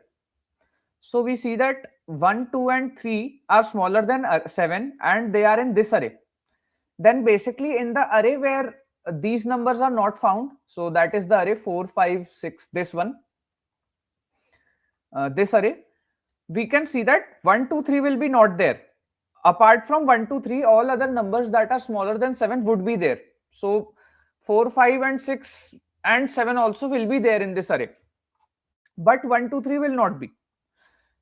So we see that 1, 2 and 3 are smaller than 7 and they are in this array. Then basically in the array where these numbers are not found, so that is the array 4, 5, 6, this one, this array, we can see that 1, 2, 3 will be not there. Apart from 1, 2, 3, all other numbers that are smaller than 7 would be there. So 4, 5 and 6 and 7 also will be there in this array. But 1, 2, 3 will not be.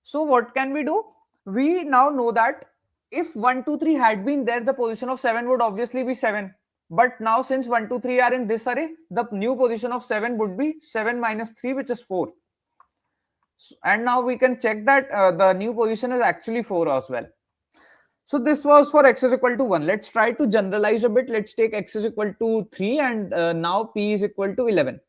So what can we do? We now know that if 1, 2, 3 had been there, the position of 7 would obviously be 7. But now since 1, 2, 3 are in this array, the new position of 7 would be 7 minus 3, which is 4. And now we can check that the new position is actually 4 as well. So this was for x is equal to 1. Let's try to generalize a bit. Let's take x is equal to 3 and now p is equal to 11.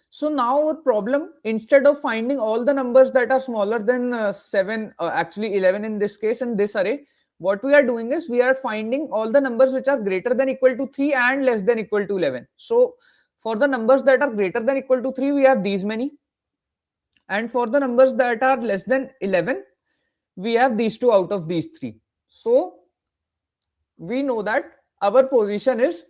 So now our problem, instead of finding all the numbers that are smaller than 7, actually 11 in this case in this array, what we are doing is we are finding all the numbers which are greater than equal to 3 and less than equal to 11. So for the numbers that are greater than equal to 3, we have these many. And for the numbers that are less than 11, we have these two out of these 3. So we know that our position is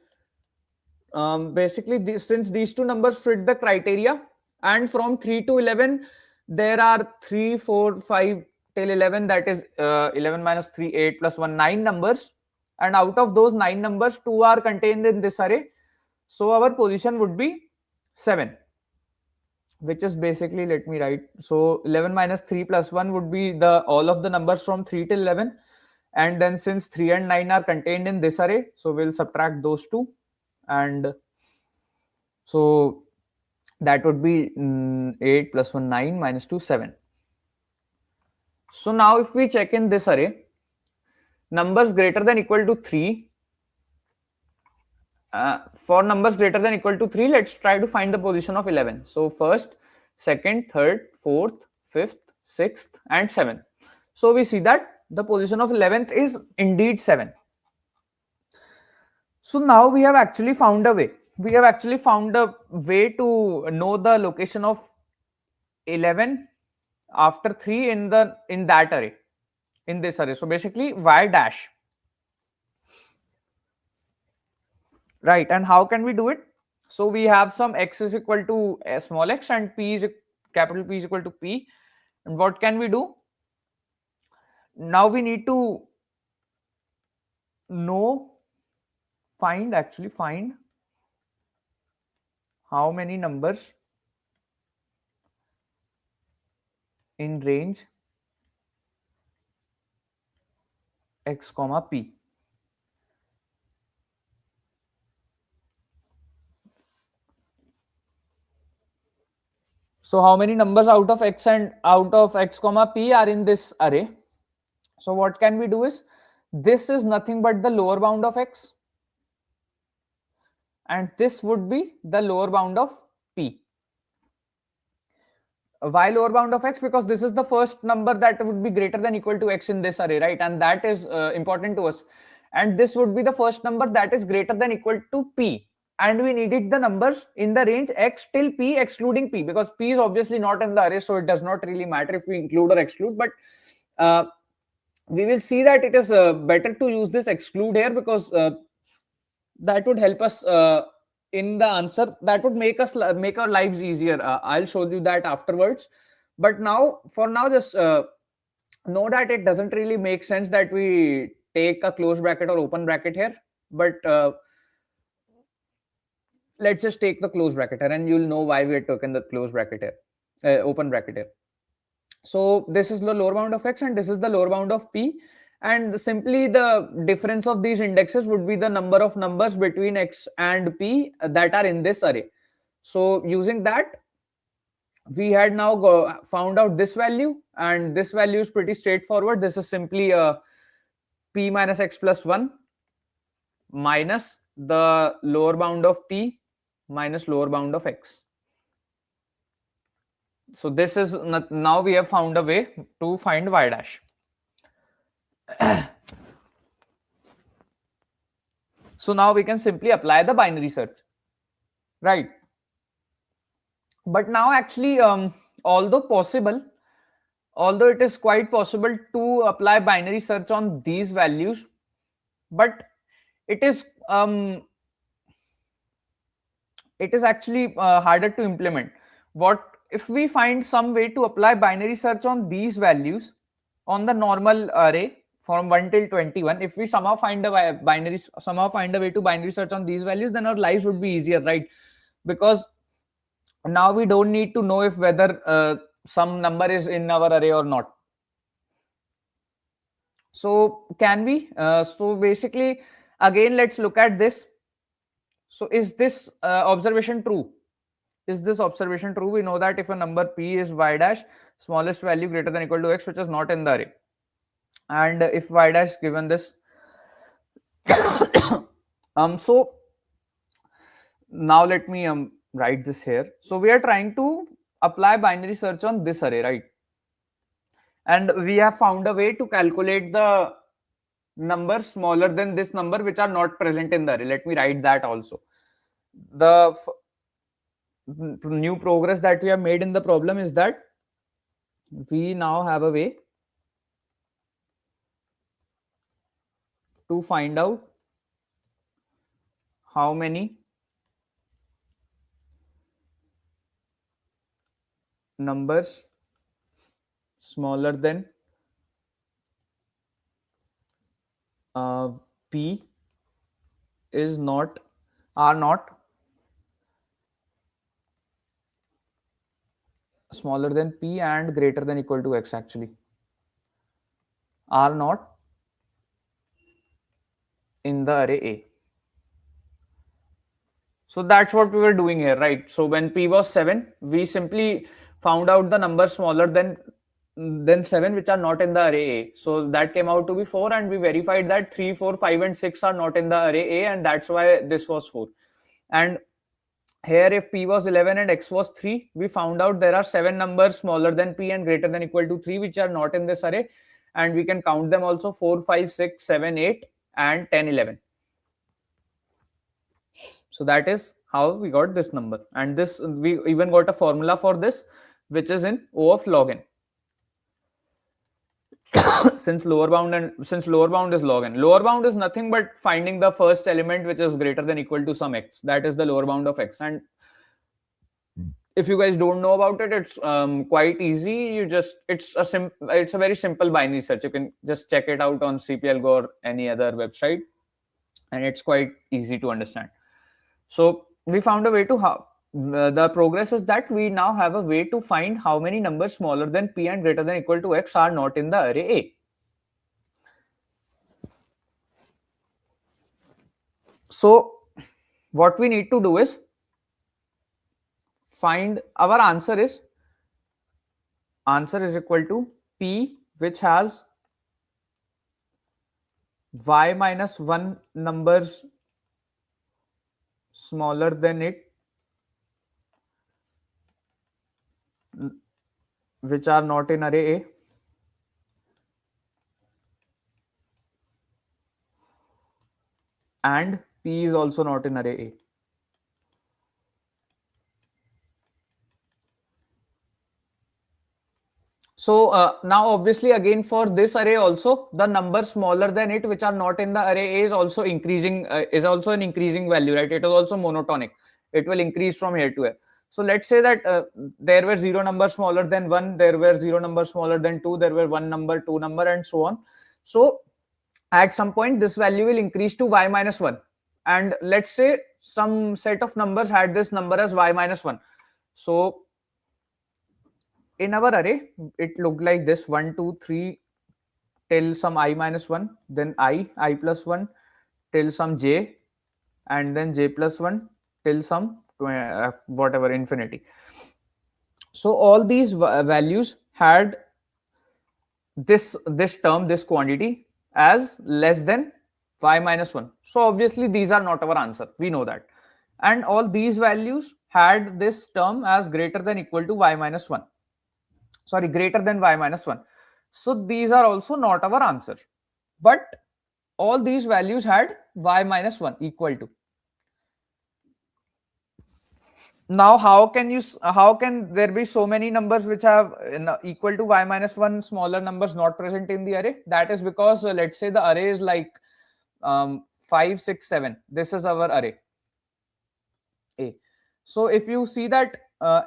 basically since these two numbers fit the criteria, and from 3 to 11 there are 3, 4, 5 till 11, that is 11 minus 3, 8 plus 1, 9 numbers, and out of those 9 numbers 2 are contained in this array. So our position would be 7, which is basically, let me write, so 11 minus 3 plus 1 would be the all of the numbers from 3 till 11, and then since 3 and 9 are contained in this array, so we'll subtract those two, and so that would be 8 plus 1, 9 minus 2, 7. So now if we check in this array, numbers greater than equal to 3, for numbers greater than equal to 3, let's try to find the position of 11. So first, second, third, fourth, fifth, sixth and 7th. So we see that the position of 11th is indeed 7. So now we have actually found a way. We have actually found a way to know the location of 11 after 3 in that array, in this array. So basically y dash, right? And how can we do it? So we have some x is equal to small x and p is capital P is equal to p. And what can we do? Now we need to find how many numbers in range x comma p. So how many numbers out of x and out of x comma p are in this array? So what can we do is, this is nothing but the lower bound of x, and this would be the lower bound of p. Why lower bound of x? Because this is the first number that would be greater than equal to x in this array, right? And that is important to us. And this would be the first number that is greater than equal to p. And we needed the numbers in the range x till p excluding p, because p is obviously not in the array, so it does not really matter if we include or exclude. But we will see that it is better to use this exclude here, because that would help us in the answer. That would make our lives easier. I'll show you that afterwards. But now, for now, just know that it doesn't really make sense that we take a closed bracket or open bracket here. But let's just take the closed bracket here, and you'll know why we had taken the closed bracket here, open bracket here. So this is the lower bound of x and this is the lower bound of p, and simply the difference of these indexes would be the number of numbers between x and p that are in this array. So using that, we had now found out this value, and this value is pretty straightforward. This is simply p minus x plus 1 minus the lower bound of p minus lower bound of x. So this is now we have found a way to find y dash. So now we can simply apply the binary search, right? But now actually, although it is quite possible to apply binary search on these values, but it is actually harder to implement. What if we find some way to apply binary search on these values on the normal array from 1 till 21? If we somehow find a way to binary search on these values, then our lives would be easier, right? Because now we don't need to know if whether some number is in our array or not. So can we so basically, again, let's look at this. So is this observation true? Is this observation true? We know that if a number p is y dash, smallest value greater than or equal to x, which is not in the array, and if y dash given this so now let me write this here. So we are trying to apply binary search on this array, right? And we have found a way to calculate the numbers smaller than this number which are not present in the array. Let me write that also. The new progress that we have made in the problem is that we now have a way to find out how many numbers smaller than p are not smaller than p and greater than or equal to x, actually are not in the array A. So that's what we were doing here, right? So when p was 7, we simply found out the numbers smaller than 7 which are not in the array A. So that came out to be 4, and we verified that 3, 4, 5 and 6 are not in the array A, and that's why this was 4. And here if p was 11 and x was 3, we found out there are 7 numbers smaller than p and greater than or equal to 3 which are not in this array, and we can count them also: 4, 5, 6, 7, 8 and 10, 11. So that is how we got this number, and this we even got a formula for this, which is in O of log n. since lower bound is log n. Lower bound is nothing but finding the first element which is greater than or equal to some x. That is the lower bound of x. And if you guys don't know about it, it's quite easy. It's a very simple binary search. You can just check it out on CPLGO or any other website, and it's quite easy to understand. So we found a way to the progress is that we now have a way to find how many numbers smaller than p and greater than or equal to x are not in the array A. So what we need to do is find our answer is equal to p which has y minus 1 numbers smaller than it which are not in array A, and p is also not in array A. So now obviously again for this array also, the number smaller than it which are not in the array A is also increasing, is also an increasing value, right? It is also monotonic. It will increase from here to here. So let's say that there were 0 numbers smaller than 1, there were 0 numbers smaller than 2, there were 1 number, 2 number, and so on. So at some point this value will increase to y minus 1, and let's say some set of numbers had this number as y minus 1. So in our array it looked like this: 1, 2, 3 till some I minus 1, then I plus 1 till some j, and then j plus 1 till some whatever infinity. So all these values had this term, this quantity, as less than y minus 1. So obviously these are not our answer, we know that. and all these values had this term as greater than equal to y minus 1. Sorry, greater than y minus 1. So these are also not our answer. But all these values had y minus 1 equal to. Now how can there be so many numbers which have equal to y minus 1 smaller numbers not present in the array? That is because let's say the array is like 5 6 7. This is our array A. So if you see that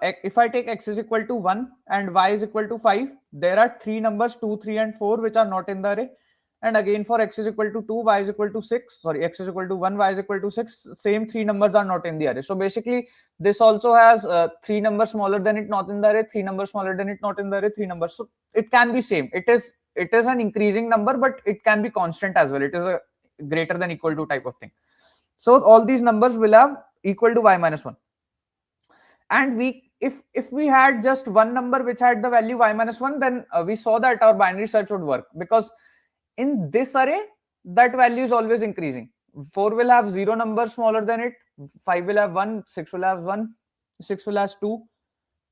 if I take x is equal to 1 and y is equal to 5, there are three numbers 2 3 and 4 which are not in the array. And again for x is equal to 2, y is equal to 6, sorry, x is equal to 1, y is equal to 6, same three numbers are not in the array. So basically this also has three numbers smaller than it not in the array, three numbers smaller than it not in the array, three numbers. So it can be same. It is an increasing number, but it can be constant as well. It is a greater than equal to type of thing. So all these numbers will have equal to y minus 1. And if we had just one number which had the value y minus 1, then we saw that our binary search would work, because in this array that value is always increasing. 4 will have 0 numbers smaller than it, 5 will have 1, 6 will have 1, 6 will have 2,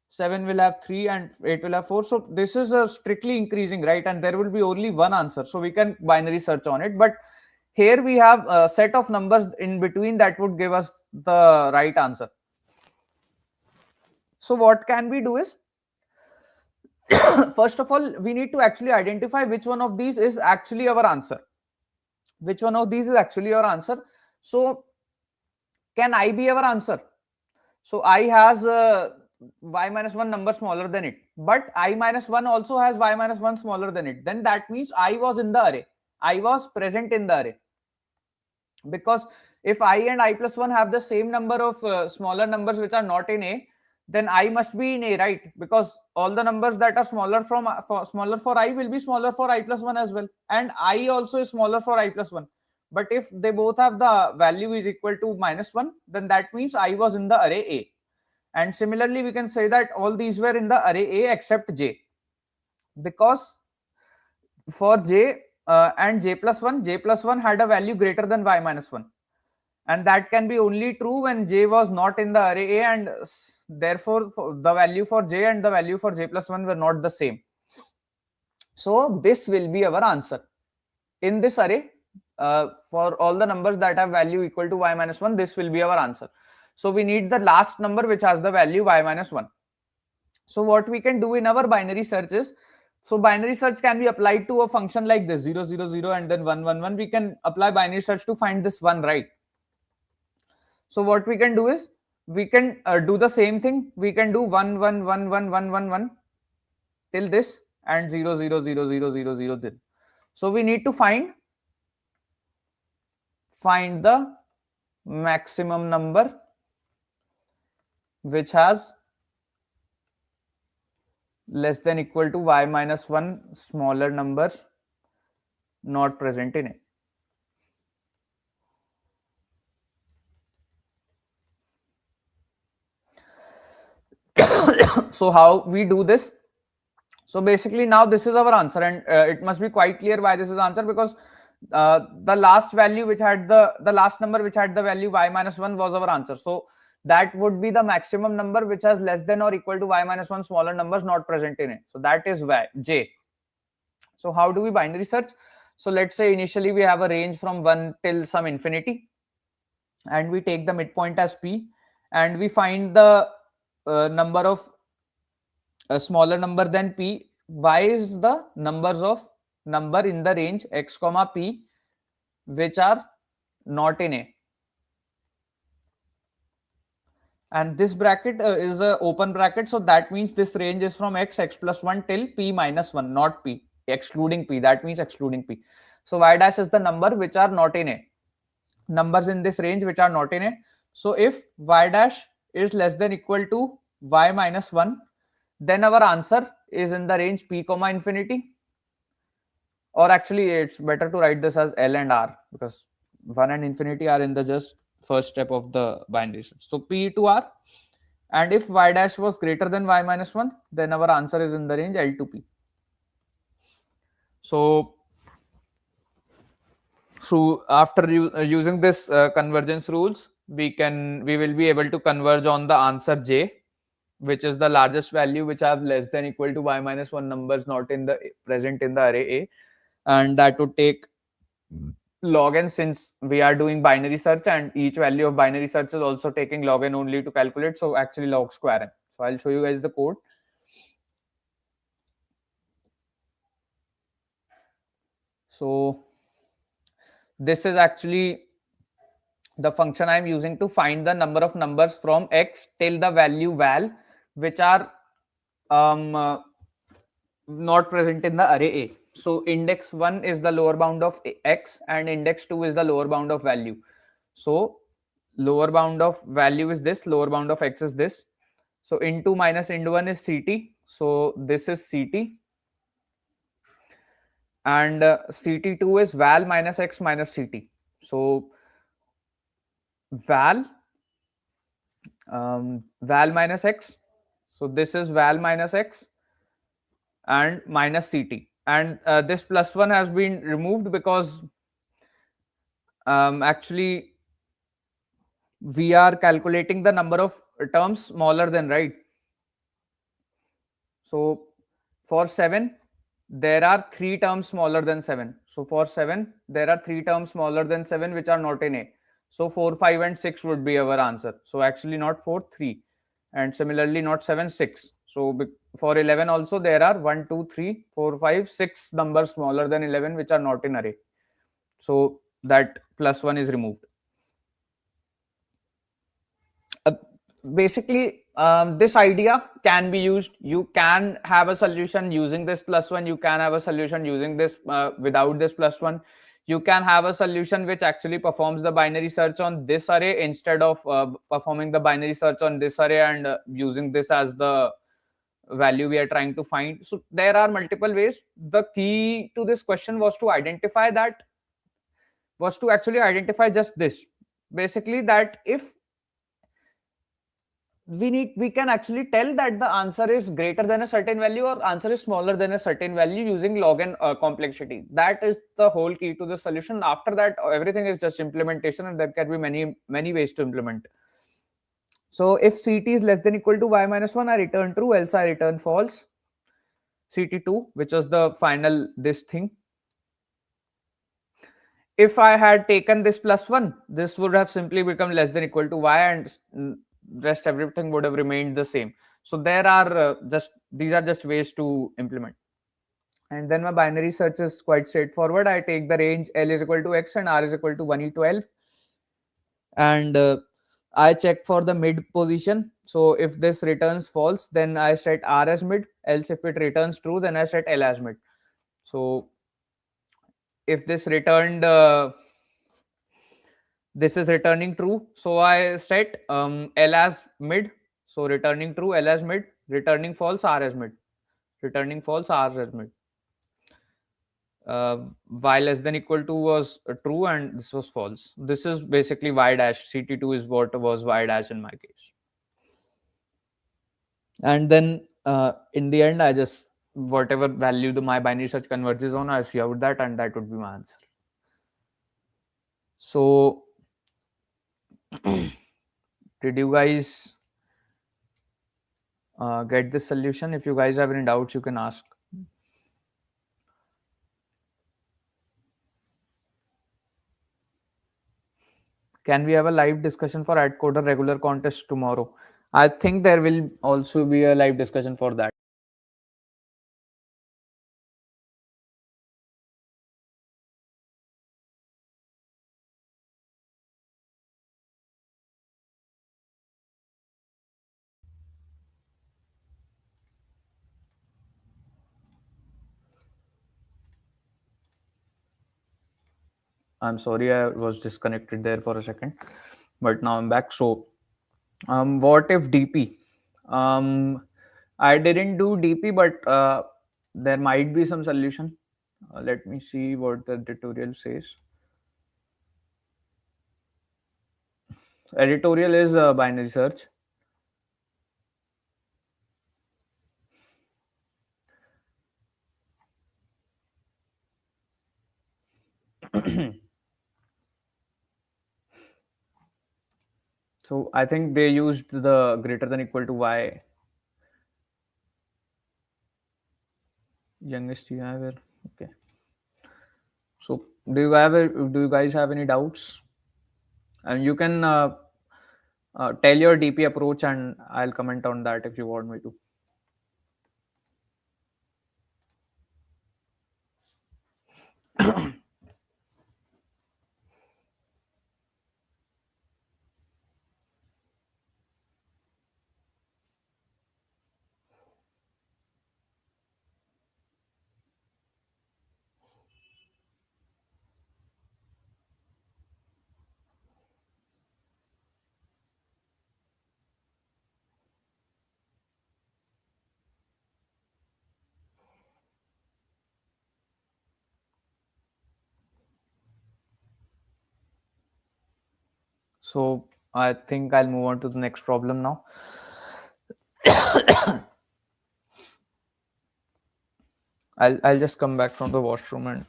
7 will have 3, and 8 will have 4. So this is a strictly increasing, right? And there will be only one answer, so we can binary search on it. But here we have a set of numbers in between that would give us the right answer. So what can we do is, first of all, we need to actually identify which one of these is actually our answer. Which one of these is actually our answer? So can I be our answer? So I has y minus 1 number smaller than it, but I minus 1 also has y minus 1 smaller than it. Then that means I was in the array. I was present in the array. Because if I and I plus 1 have the same number of smaller numbers which are not in A, then I must be in A, right? Because all the numbers that are smaller smaller for I will be smaller for I plus 1 as well, and I also is smaller for I plus 1. But if they both have the value is equal to minus 1, then that means I was in the array A. And similarly we can say that all these were in the array A except J, because for J and J plus 1 had a value greater than y minus 1. And that can be only true when J was not in the array A, and therefore the value for J and the value for J plus 1 were not the same. So this will be our answer. In this array, for all the numbers that have value equal to y minus 1, this will be our answer. So we need the last number which has the value y minus 1. So what we can do in our binary search is, so binary search can be applied to a function like this, 0 0 0 and then 1 1 1. We can apply binary search to find this one, right? So what we can do is, we can do the same thing. We can do 1 1 1 1 1 1 1 till this, and 0 0 0 0 0 0 till. So we need to find the maximum number which has less than equal to y minus 1 smaller number not present in it. So how we do this? So basically now this is our answer, and it must be quite clear why this is answer, because the last value which had the last number which had the value y minus 1 was our answer. So that would be the maximum number which has less than or equal to y minus 1 smaller numbers not present in it. So that is y, J. So how do we binary search? So let's say initially we have a range from 1 till some infinity, and we take the midpoint as P, and we find the number of a smaller number than P. Y is the numbers of number in the range x comma P which are not in A. And this bracket is a open bracket, so that means this range is from x plus 1 till P minus 1, not P, excluding P. That means excluding P. So y dash is the number which are not in A, numbers in this range which are not in A. So if y dash is less than equal to y minus 1, then our answer is in the range P comma infinity, or actually it's better to write this as L and R, because 1 and infinity are in the just first step of the binary search. So P to R, and if y dash was greater than y minus 1, then our answer is in the range L to P. So after using this convergence rules, we will be able to converge on the answer j, which is the largest value which have less than equal to y minus 1 numbers not in the present in the array A, and that would take log n, since we are doing binary search and each value of binary search is also taking log n only to calculate, so actually log square n. So I'll show you guys the code. So this is actually the function I'm using to find the number of numbers from x till the value val which are not present in the array A. So index 1 is the lower bound of x and index 2 is the lower bound of value. So lower bound of value is this, lower bound of x is this. So into minus into 1 is ct. So this is ct. And ct2 is val minus x minus ct. So val val minus x. So this is val minus x and minus ct. And this plus 1 has been removed because actually we are calculating the number of terms smaller than, right? So for 7 there are 3 terms smaller than 7. So for 7 there are 3 terms smaller than 7 which are not in A. So 4, 5 and 6 would be our answer. So actually not 4, 3, and similarly not 7, 6. So for 11 also there are 1, 2, 3, 4, 5, 6 numbers smaller than 11 which are not in array. So that plus 1 is removed. Basically this idea can be used. You can have a solution using this plus 1, you can have a solution using this without this plus 1. You can have a solution which actually performs the binary search on this array instead of performing the binary search on this array and using this as the value we are trying to find. So there are multiple ways. The key to this question was to actually identify just this, basically, that if we can actually tell that the answer is greater than a certain value or answer is smaller than a certain value using log n complexity. That is the whole key to the solution. After that, everything is just implementation, and there can be many ways to implement. So if ct is less than equal to y minus 1, I return true, else I return false. ct2, which was the final this thing. If I had taken this plus 1, this would have simply become less than equal to y, and rest everything would have remained the same. So there are these are just ways to implement. And then my binary search is quite straightforward. I take the range L is equal to x and R is equal to 1e12, and I check for the mid position. So if this returns false, then I set R as mid, else if it returns true, then I set L as mid. So if this returned this is returning true, so I set L as mid, so returning true, L as mid, returning false, R as mid, returning false, R as mid. Y less than equal to was true and this was false. This is basically y dash. ct2 is what was y dash in my case. And then in the end, I just whatever value my binary search converges on, I see out that, and that would be my answer. So did you guys get this solution? If you guys have any doubts, you can ask. Can we have a live discussion for AtCoder regular contest tomorrow? I think there will also be a live discussion for that. I'm sorry, I was disconnected there for a second, but now I'm back. So, what if DP? I didn't do DP, but there might be some solution. Let me see what the tutorial says. Editorial is binary search. So I think they used the greater than equal to y. Youngest you have here. Okay. So do you guys have any doubts? And you can tell your DP approach, and I'll comment on that if you want me to. So I think I'll move on to the next problem now. I'll just come back from the washroom, and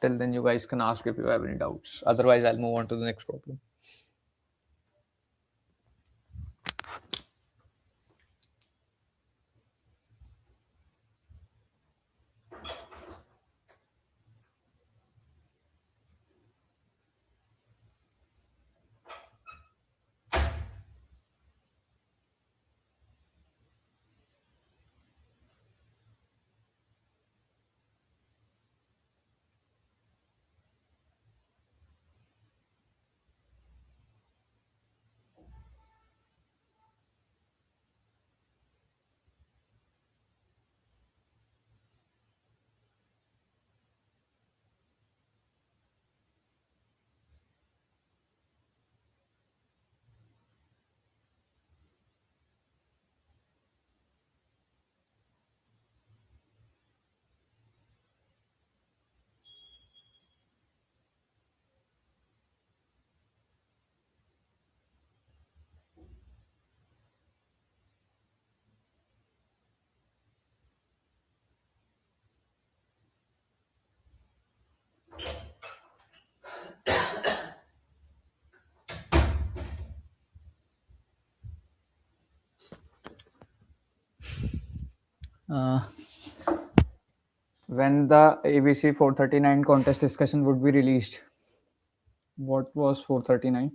till then you guys can ask if you have any doubts. Otherwise, I'll move on to the next problem. Uh, when the ABC 439 contest discussion would be released? What was 439?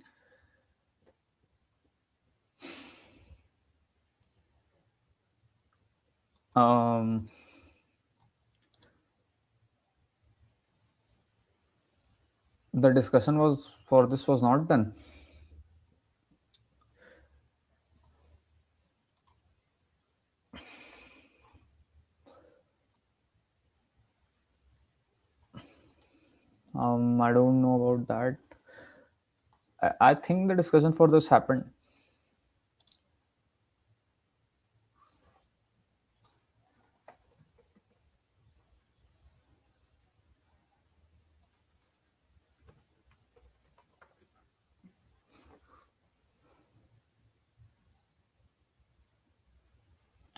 Um, the discussion was for this was not done. I don't know about that. I think the discussion for this happened.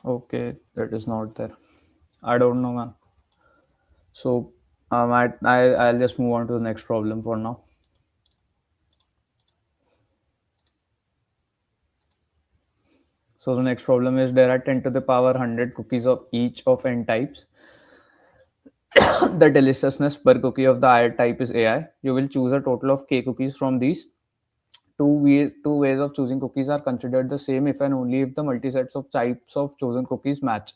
Okay, that is not there. I don't know, man. So I'll just move on to the next problem for now. So the next problem is there are 10 to the power 100 cookies of each of n types. The deliciousness per cookie of the I type is AI. You will choose a total of k cookies from these. Two ways of choosing cookies are considered the same if and only if the multisets of types of chosen cookies match.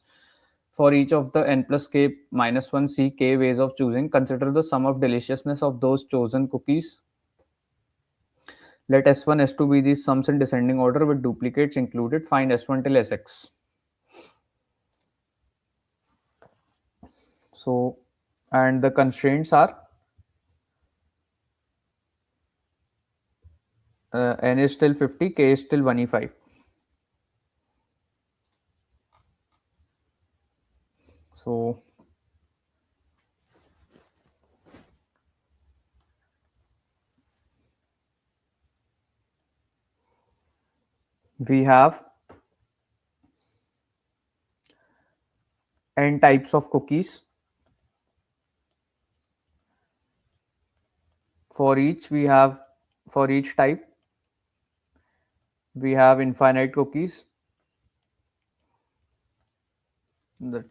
For each of the n plus k minus 1 c k ways of choosing, consider the sum of deliciousness of those chosen cookies. Let S1, S2 be these sums in descending order with duplicates included. Find S1 till Sx. So, and the constraints are n is still 50, k is still 1e5. So, we have n types of cookies. For each, we have, for each type, we have infinite cookies.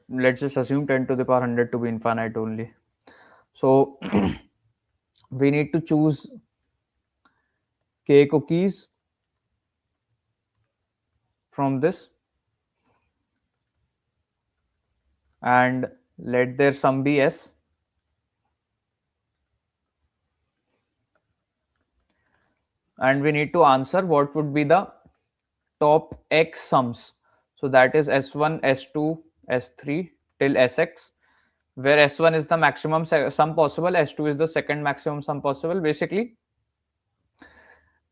Let's just assume 10 to the power 100 to be infinite only. So we need to choose k cookies from this, and let their sum be s. And we need to answer what would be the top x sums. So that is s1, s2, s3 till sx, where s1 is the maximum sum possible, s2 is the second maximum sum possible. Basically,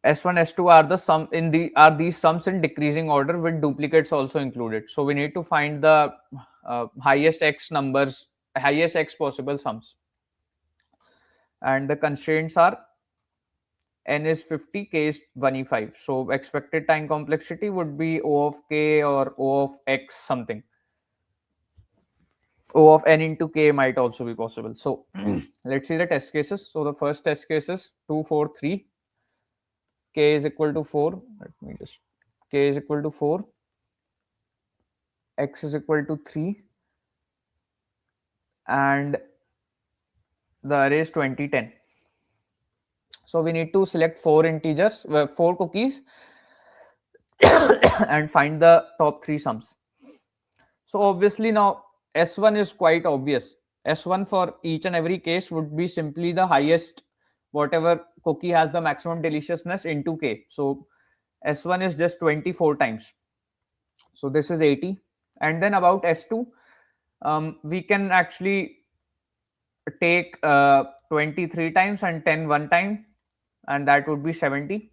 s1, s2 are the sum in the are these sums in decreasing order with duplicates also included. So we need to find the highest x numbers, highest x possible sums, and the constraints are n is 50, k is 1e5. So expected time complexity would be O of k or O of x something. O of n into k might also be possible. So let's see the test cases. So the first test case is 2, 4, 3. K is equal to 4. Let me just, k is equal to 4. X is equal to 3. And the array is 20, 10. So we need to select 4 integers, 4 cookies and find the top 3 sums. So obviously now S1 is quite obvious. S1 for each and every case would be simply the highest, whatever cookie has the maximum deliciousness into k. So S1 is just 24 times. So this is 80. And then about S2, we can actually take 23 times and 10 one time, and that would be 70.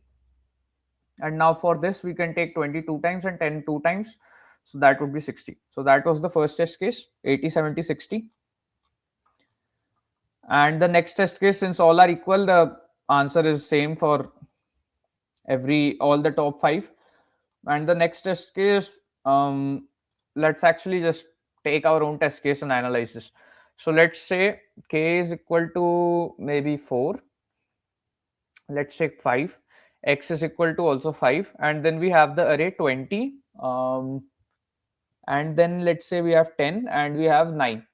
And now for this, we can take 22 times and 10 two times. So that would be 60. So that was the first test case, 80, 70, 60. And the next test case, since all are equal, the answer is same for all the top 5. And the next test case, let's actually just take our own test case and analyze this. So let's say k is equal to maybe 4. Let's take 5. X is equal to also 5. And then we have the array 20. And then let's say we have 10 and we have 9.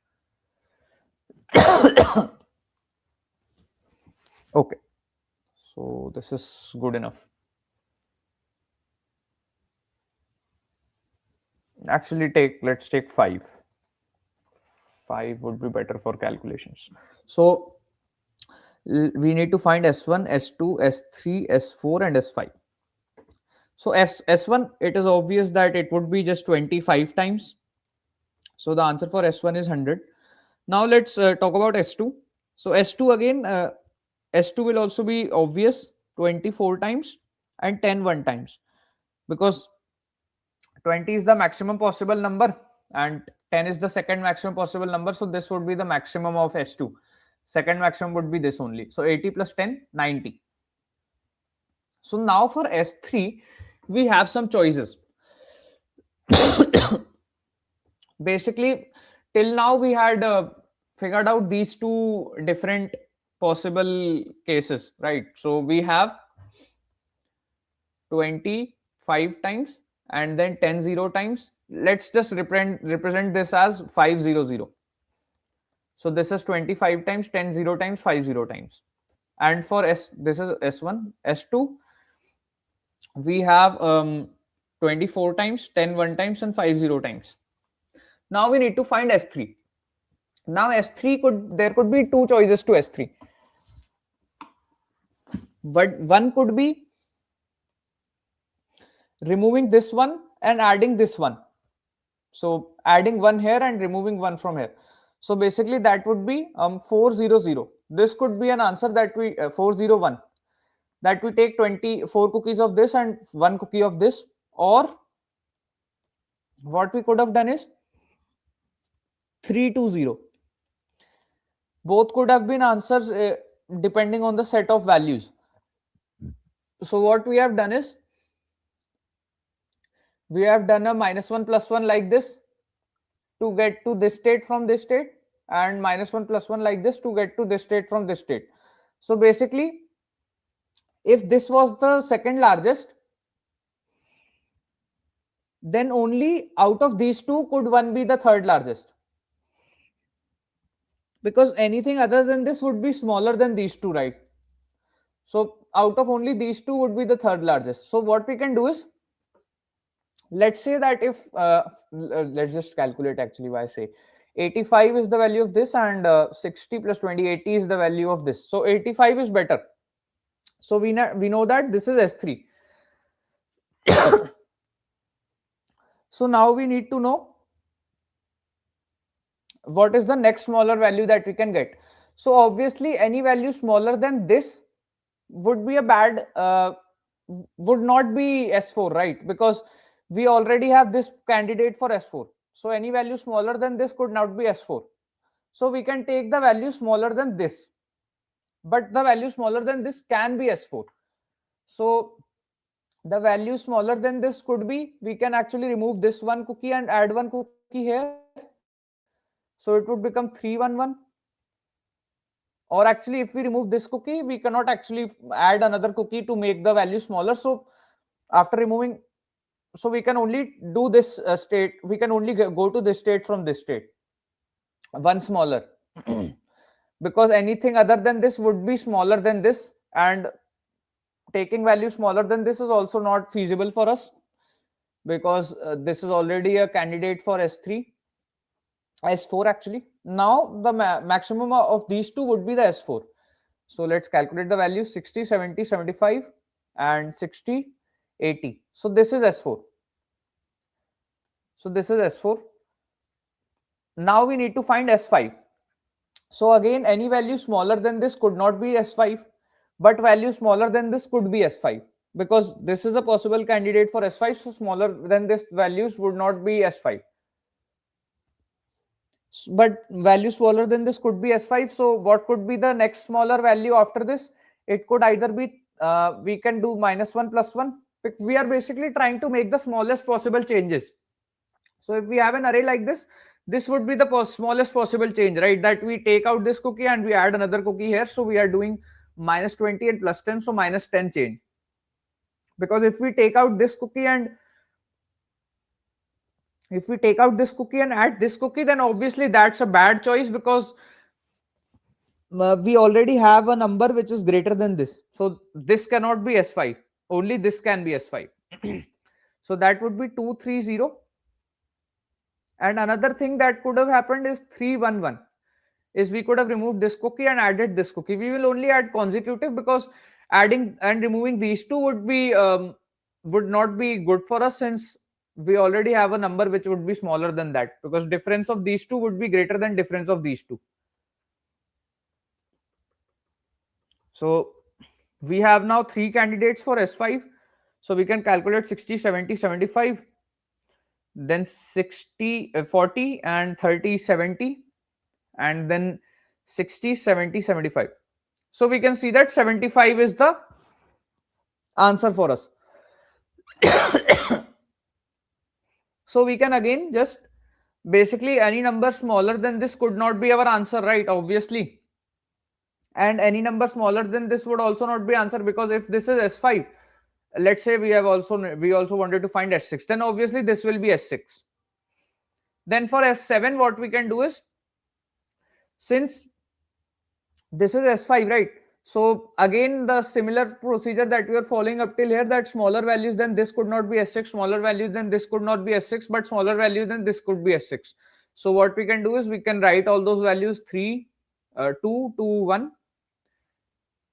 Okay. So this is good enough. Actually, let's take 5. 5 would be better for calculations. So we need to find S1, S2, S3, S4, and S5. So S1, it is obvious that it would be just 25 times. So the answer for S1 is 100. Now let's talk about S2. So S2 again, S2 will also be obvious, 24 times and 10 one times, because 20 is the maximum possible number and 10 is the second maximum possible number. So this would be the maximum of S2. Second maximum would be this only. So 80 plus 10, 90. So now for S3, we have some choices. Basically, till now we had figured out these two different possible cases, right? So we have 25 times and then 10 0 times. Let's just represent this as 500. So this is 25 times, 10 0 times, 50 times. And for this is S1, S2, we have 24 times, 10 one times, and 50 times. Now we need to find S3. Now S3 there could be two choices to S3. But one could be removing this one and adding this one. So adding one here and removing one from here. So basically that would be 400. This could be an answer that we 401, that we take 24 cookies of this and one cookie of this. Or what we could have done is 320. Both could have been answers depending on the set of values. So what we have done is we have done a -1 + 1 like this to get to this state from this state, and -1 + 1 like this to get to this state from this state. So basically, if this was the second largest, then only out of these two could one be the third largest, because anything other than this would be smaller than these two, right? So out of only these two would be the third largest. So what we can do is, let's say that if let's just calculate actually why I say 85 is the value of this, and 60 plus 20, 80 is the value of this. So 85 is better. So we know that this is S3. So now we need to know what is the next smaller value that we can get. So obviously any value smaller than this would be a bad would not be S4, right? Because we already have this candidate for S4. So any value smaller than this could not be S4. So we can take the value smaller than this, but the value smaller than this can be S4. So the value smaller than this could be, we can actually remove this one cookie and add one cookie here. So it would become 311. Or actually, if we remove this cookie, we cannot actually add another cookie to make the value smaller. So after removing, so we can only do this state, we can only go to this state from this state, one smaller. Because anything other than this would be smaller than this, and taking value smaller than this is also not feasible for us, because this is already a candidate for S3, S4 actually. Now the maximum of these two would be the S4. So let's calculate the value: 60, 70, 75 and 60, 80. So this is S4. So this is S4. Now we need to find S5. So again, any value smaller than this could not be S5, but value smaller than this could be S5, because this is a possible candidate for S5. So smaller than this values would not be S5, but value smaller than this could be S5. So what could be the next smaller value after this? It could either be we can do -1 plus 1. We are basically trying to make the smallest possible changes. So if we have an array like this, this would be the smallest possible change, right? That we take out this cookie and we add another cookie here. So we are doing -20 and +10, so -10 change. Because if we take out this cookie and add this cookie, then obviously that's a bad choice, because we already have a number which is greater than this. So this cannot be S5. Only this can be S5. So that would be 230. And another thing that could have happened is 311. Is we could have removed this cookie and added this cookie. We will only add consecutive, because adding and removing these two would not be good for us, since we already have a number which would be smaller than that, because difference of these two would be greater than difference of these two. So we have now 3 candidates for S5. So we can calculate 60, 70, 75, then 60, 40 and 30, 70, and then 60, 70, 75. So we can see that 75 is the answer for us. So we can again just basically any number smaller than this could not be our answer, right? Obviously. And any number smaller than this would also not be answer, because if this is S5, let's say we also wanted to find S6, then obviously this will be S6. Then for S7, what we can do is, since this is S5, right? So again, the similar procedure that we are following up till here, that smaller values than this could not be S6, smaller values than this could not be S6, but smaller values than this could be S6. So what we can do is, we can write all those values: 3, 2, 2, 1,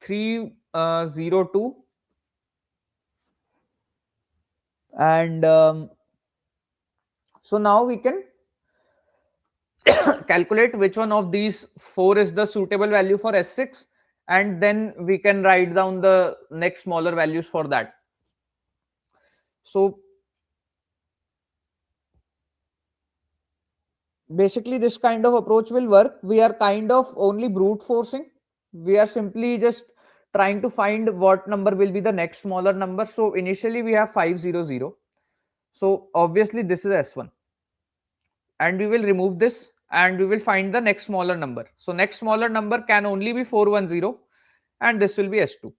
3, 0, 2. And so now we can calculate which one of these 4 is the suitable value for S6, and then we can write down the next smaller values for that. So basically this kind of approach will work. We are kind of only brute forcing. We are simply just trying to find what number will be the next smaller number. So initially we have 500. So obviously this is S1, and we will remove this and we will find the next smaller number. So next smaller number can only be 410, and this will be S2.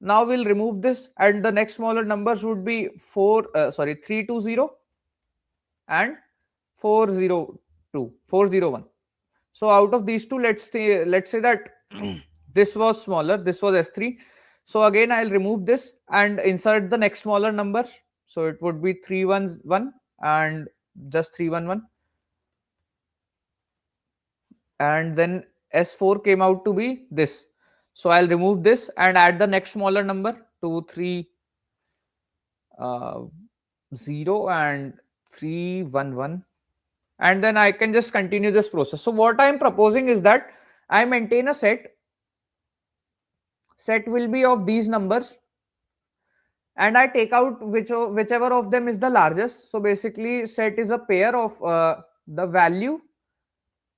Now we'll remove this, and the next smaller numbers would be 320 and 401. So out of these two, let's say that this was smaller, this was S3. So again I'll remove this and insert the next smaller number. So it would be 311 and just 311, and then S4 came out to be this. So I'll remove this and add the next smaller number, 230 and 311, and then I can just continue this process. So what I'm proposing is that I maintain a set. Set will be of these numbers, and I take out whichever of them is the largest. So basically set is a pair of the value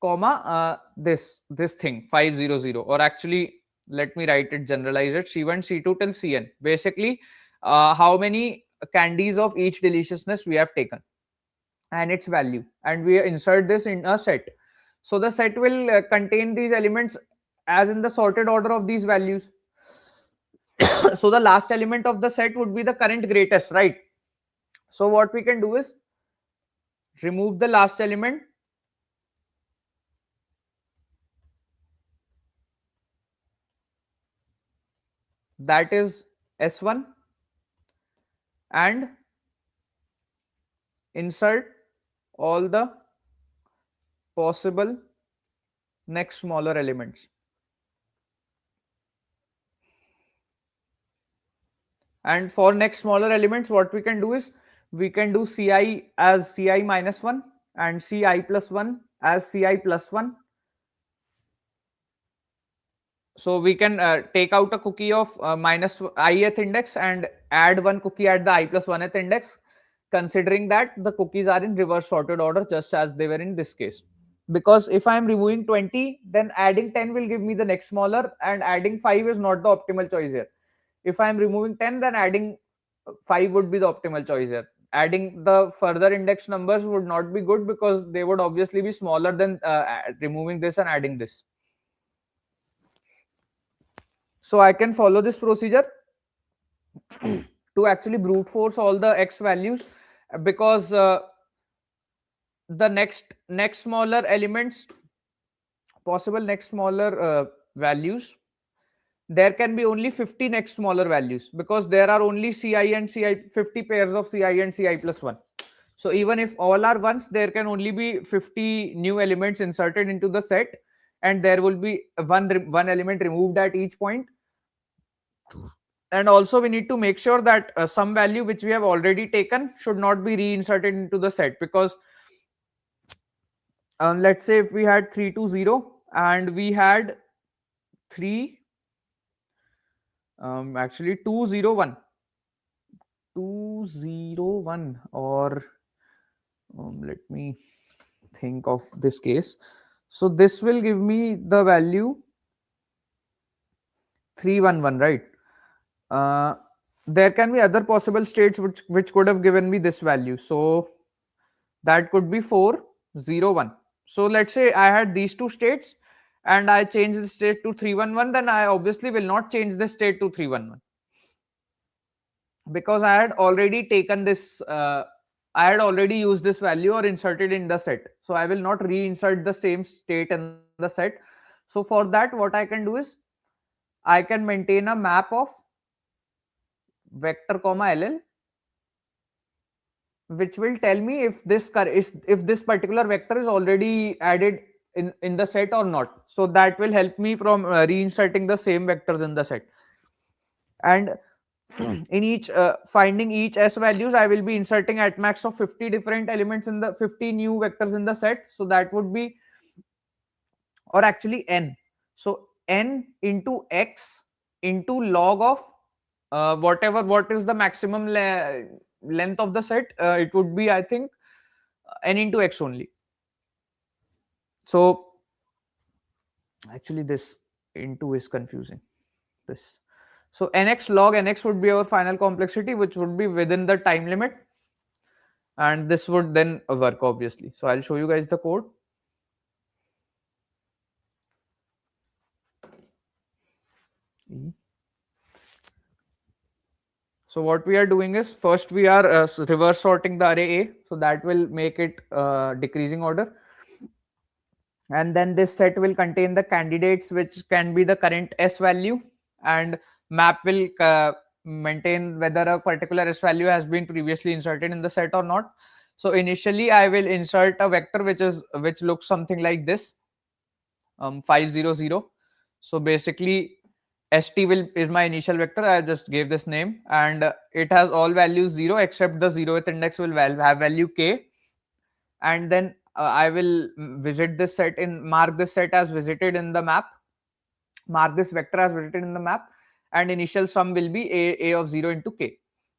comma this thing 500, or actually let me write it, generalize it, C1 C2 till Cn, basically how many candies of each deliciousness we have taken and its value, and we insert this in a set. So the set will contain these elements as in the sorted order of these values. So the last element of the set would be the current greatest, right? So what we can do is remove the last element, that is S1, and insert all the possible next smaller elements. And for next smaller elements, what we can do is we can do Ci as Ci minus 1 and Ci plus 1 as Ci plus 1. So we can take out a cookie of minus ith index and add one cookie at the I plus 1th index, considering that the cookies are in reverse sorted order just as they were in this case. Because if I am removing 20, then adding 10 will give me the next smaller, and adding 5 is not the optimal choice here. If I am removing 10, then adding 5 would be the optimal choice here. Adding the further index numbers would not be good because they would obviously be smaller than removing this and adding this. So I can follow this procedure to actually brute force all the x values, because the next smaller elements, possible next smaller values, there can be only 50 next smaller values, because there are only Ci and Ci 50 pairs of Ci and Ci plus 1. So even if all are ones, there can only be 50 new elements inserted into the set, and there will be one element removed at each point. And also we need to make sure that some value which we have already taken should not be reinserted into the set, because let's say if we had 320 and we had 3 actually 201 or let me think of this case. So this will give me the value 311, right? There can be other possible states which could have given me this value. So that could be 401. So let's say I had these two states and I change the state to 311, then I obviously will not change the state to 311, because I had already taken this I had already used this value or inserted in the set. So I will not reinsert the same state in the set. So for that, what I can do is I can maintain a map of vector comma ll, which will tell me if this particular vector is already added in the set or not. So that will help me from reinserting the same vectors in the set. And in each finding each s values, I will be inserting at max of 50 different elements in the 50 new vectors in the set. So that would be, or actually n, so n into x into log of what is the maximum length of the set. It would be, I think, n into x only. So actually this into is confusing, this. So nx log nx would be our final complexity, which would be within the time limit, and this would then work obviously. So I'll show you guys the code. So what we are doing is, first we are reverse sorting the array A, so that will make it decreasing order. And then this set will contain the candidates which can be the current S value, and map will maintain whether a particular S value has been previously inserted in the set or not. So initially I will insert a vector which looks something like this, 500. So basically st will is my initial vector. I just gave this name, and it has all values 0 except the 0th index will have value k. And then I will visit this set in mark this set as visited in the map, mark this vector as visited in the map, and initial sum will be a of 0 into k,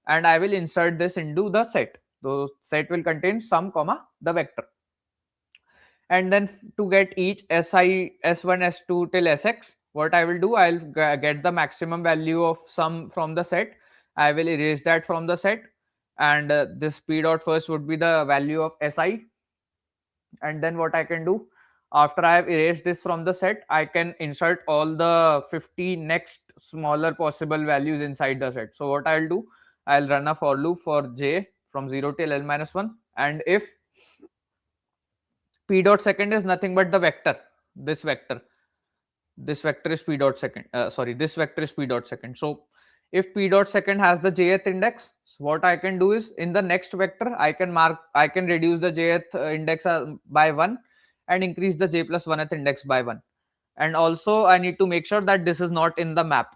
and I will insert this into the set. The set will contain sum comma the vector. And then to get each si, s1, s2 till sx, what I will do, I'll get the maximum value of sum from the set. I will erase that from the set, and this p dot first would be the value of si. And then what I can do, after I have erased this from the set, I can insert all the 50 next smaller possible values inside the set. So what I'll do, I'll run a for loop for j from 0 till l minus 1, and if p dot second is nothing but the vector, this vector is p dot second, this vector is p dot second. So if p dot second has the jth index, so what I can do is, in the next vector I can reduce the jth index by 1 and increase the j plus 1th index by 1. And also I need to make sure that this is not in the map,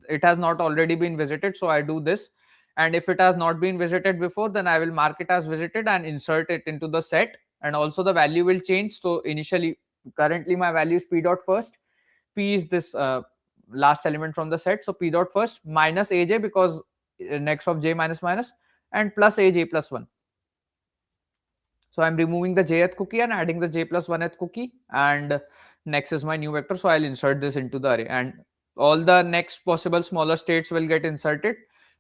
it has not already been visited. So I do this, and if it has not been visited before, then I will mark it as visited and insert it into the set. And also the value will change. So initially, currently my value is p dot first, p is this last element from the set, so p dot first minus aj, because next of j minus minus, and plus aj plus 1. So I'm removing the jth cookie and adding the j plus 1th cookie, and next is my new vector. So I'll insert this into the array, and all the next possible smaller states will get inserted,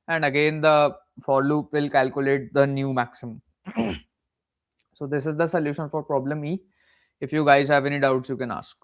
and again the for loop will calculate the new maximum. So this is the solution for problem E. If you guys have any doubts, you can ask.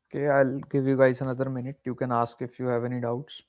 Okay, I'll give you guys another minute. You can ask if you have any doubts.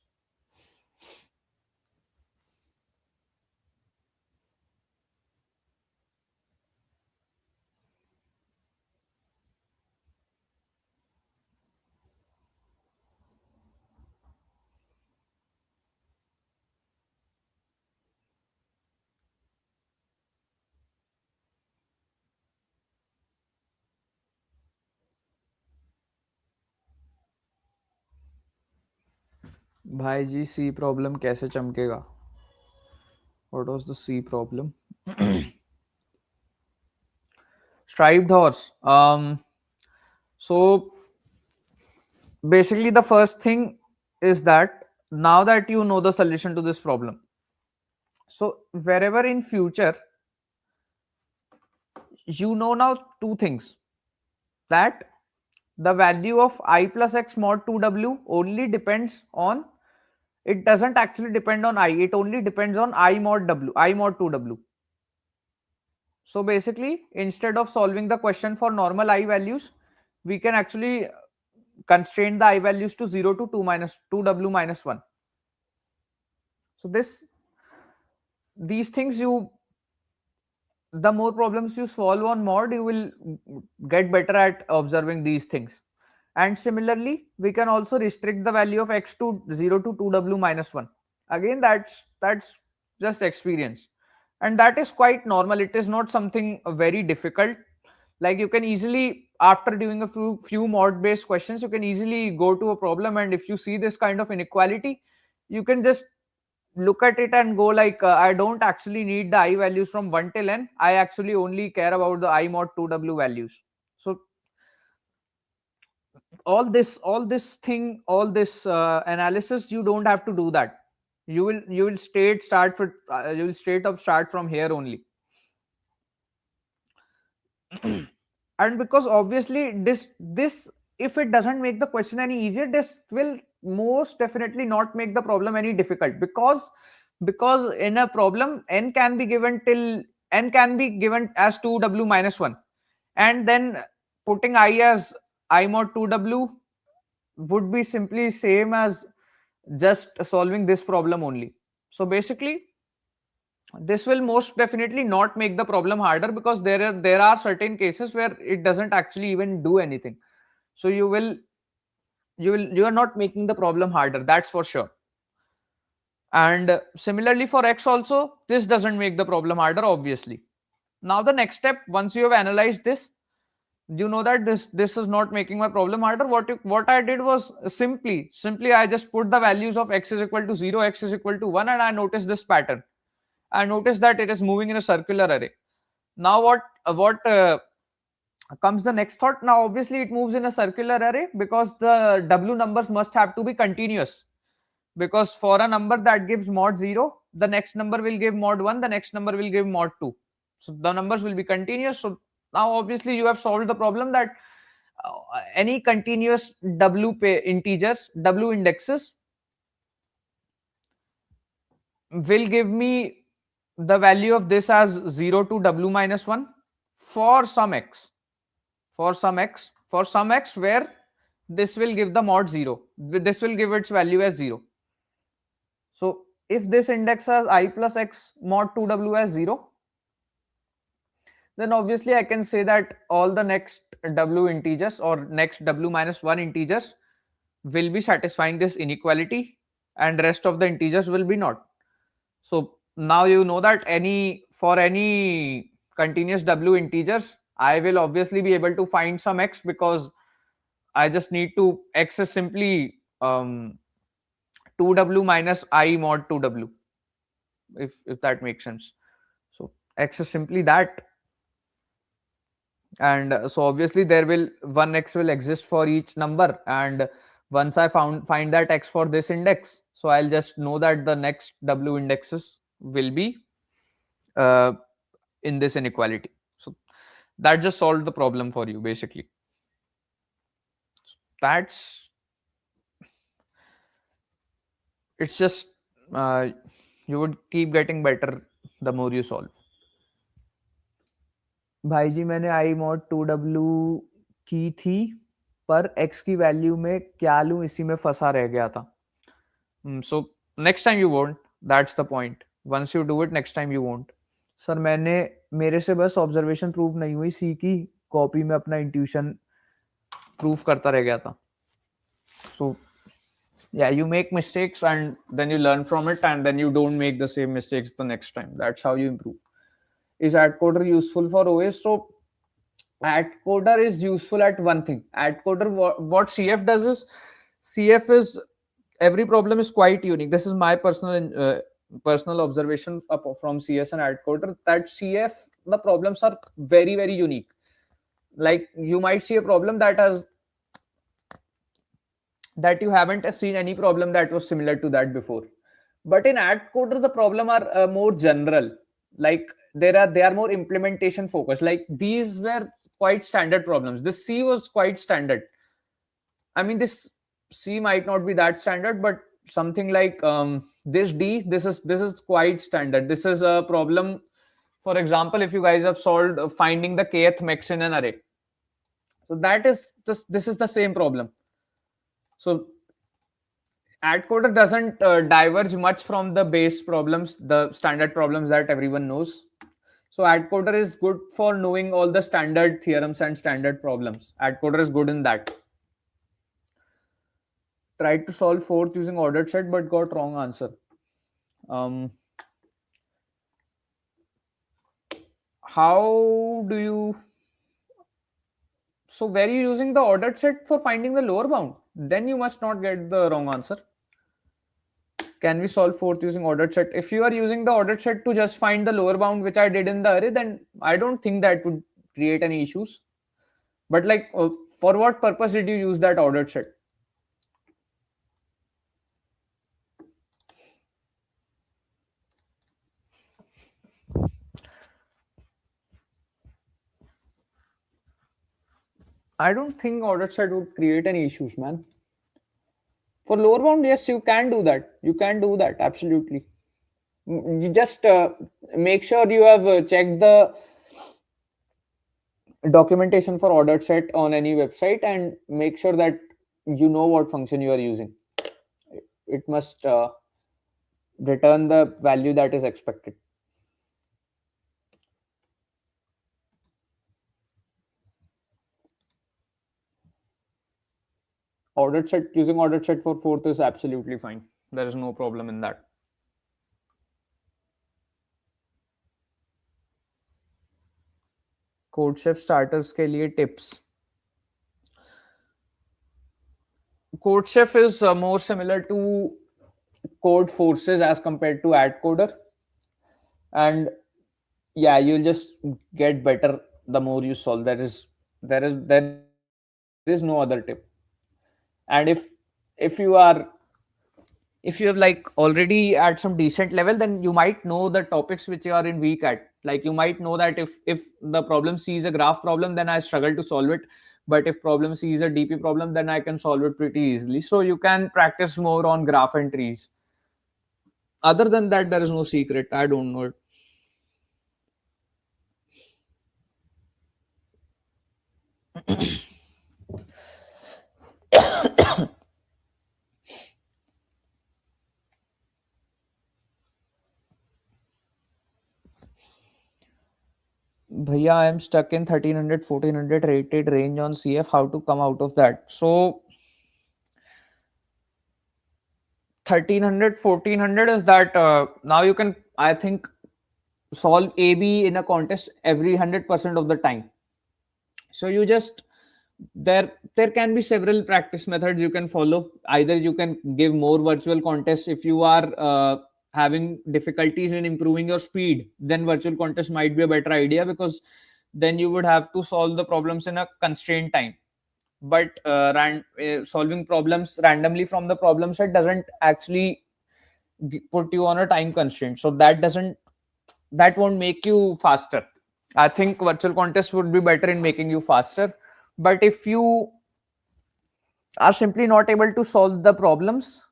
भाई जी सी problem कैसे चमकेगा? What was the C problem? Striped horse. So basically the first thing is that now that you know the solution to this problem, so wherever in future you know now two things, that the value of I plus x mod 2w only depends on, it doesn't actually depend on I, it only depends on I mod w, I mod 2w. So basically, instead of solving the question for normal I values, we can actually constrain the I values to 0 to 2w minus 1. So these things, the more problems you solve on mod, you will get better at observing these things. And similarly, we can also restrict the value of x to 0 to 2w minus 1. Again, that's just experience, and that is quite normal. It is not something very difficult. Like, you can easily, after doing a few mod based questions, you can easily go to a problem, and if you see this kind of inequality, you can just look at it and go like, I don't actually need the I values from 1 till n. I actually only care about the I mod 2w values. So all this analysis, you don't have to do that. You will straight up start from here only. And because obviously this if it doesn't make the question any easier, this will most definitely not make the problem any difficult, because in a problem n can be given as 2w minus 1, and then putting I as I mod 2w would be simply same as just solving this problem only. So basically this will most definitely not make the problem harder, because there are certain cases where it doesn't actually even do anything. So you are not making the problem harder, that's for sure. And similarly for x also, this doesn't make the problem harder, obviously. Now the next step, once you have analyzed this, you know that this is not making my problem harder. What I did was simply I just put the values of x is equal to 0, x is equal to 1, and I noticed this pattern. I noticed that it is moving in a circular array. Now what comes the next thought? Now obviously it moves in a circular array because the w numbers must have to be continuous, because for a number that gives mod 0, the next number will give mod 1, the next number will give mod 2. So the numbers will be continuous. So now obviously you have solved the problem that any continuous integers, w indexes, will give me the value of this as 0 to w minus 1 for some x, where this will give the mod 0, this will give its value as 0. So if this index has I plus x mod 2w as 0, then obviously I can say that all the next w integers or next w minus 1 integers will be satisfying this inequality, and rest of the integers will be not. So now you know that for any continuous w integers, I will obviously be able to find some x, because I just need to, x is simply 2w minus I mod 2w, if that makes sense. So x is simply that, and so obviously there will one x will exist for each number, and once I find that x for this index, so I'll just know that the next w indexes will be in this inequality. So that just solved the problem for you basically. That's it's just you would keep getting better the more you solve. भाई जी मैंने आई mod 2w की थी, पर x की value में क्या लूं, इसी में फंसा रह गया था. So next time you won't, that's the point. Once you do it, next time you won't. Sir मेरे से बस ऑब्जर्वेशन प्रूव नहीं हुई, सी की कॉपी में अपना इंट्यूशन प्रूफ करता रह गया था. So yeah, you make mistakes and then you learn from it, and then you don't make the same mistakes the next time. That's how you improve. Is AtCoder useful for OS? So AtCoder is useful at one thing. AtCoder, what CF does is, CF is, every problem is quite unique. This is my personal observation from CS and AtCoder, that CF, the problems are very, very unique. Like you might see a problem that you haven't seen any problem that was similar to that before. But in AtCoder, the problem are more general. Like they are more implementation focused. Like these were quite standard problems. This C was quite standard. I mean, this C might not be that standard, but something like this D, this is quite standard. This is a problem. For example, if you guys have solved finding the kth max in an array, so that is this is the same problem. So AtCoder doesn't diverge much from the base problems, the standard problems that everyone knows. So AtCoder is good for knowing all the standard theorems and standard problems. AtCoder is good in that. Tried to solve fourth using ordered set but got wrong answer. How do you? So were you using the ordered set for finding the lower bound? Then you must not get the wrong answer. can we solve fourth using ordered set? If you are using the ordered set to just find the lower bound, which I did in the array, then I don't think that would create any issues. But like, for what purpose did you use that ordered set? I don't think ordered set would create any issues, man. For lower bound, yes, you can do that. You can do that, absolutely. You just make sure you have checked the documentation for ordered set on any website and make sure that you know what function you are using. It must return the value that is expected. Ordered set, using ordered set for fourth is absolutely fine. There is no problem in that. CodeChef starters के लिए tips. CodeChef is more similar to Code Forces as compared to AtCoder, and yeah, you'll just get better the more you solve. There is no other tip. And if you are, if you're like already at some decent level, then you might know the topics which you are in weak at. Like you might know that if the problem C is a graph problem, then I struggle to solve it. But if problem C is a DP problem, then I can solve it pretty easily. So you can practice more on graph and trees. Other than that, there is no secret. I don't know it. Bhaiya, I am stuck in 1300, 1400 rated range on CF. How to come out of that? So 1300, 1400 is that now you can, I think, solve AB in a contest every 100% of the time. So you just, there can be several practice methods you can follow. Either you can give more virtual contests. If you are having difficulties in improving your speed, then virtual contest might be a better idea, because then you would have to solve the problems in a constrained time. But solving problems randomly from the problem set doesn't actually put you on a time constraint, so that won't make you faster. I think virtual contests would be better in making you faster. But if you are simply not able to solve the problems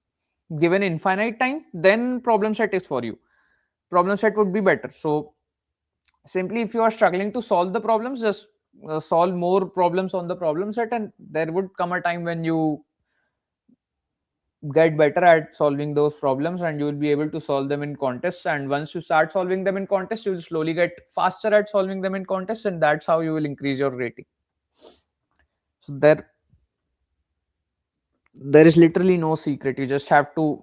given infinite time, then problem set is for you. Problem set would be better. So simply, if you are struggling to solve the problems, just solve more problems on the problem set, and there would come a time when you get better at solving those problems and you will be able to solve them in contests. And once you start solving them in contests, you will slowly get faster at solving them in contests, and that's how you will increase your rating. So there is literally no secret. You just have to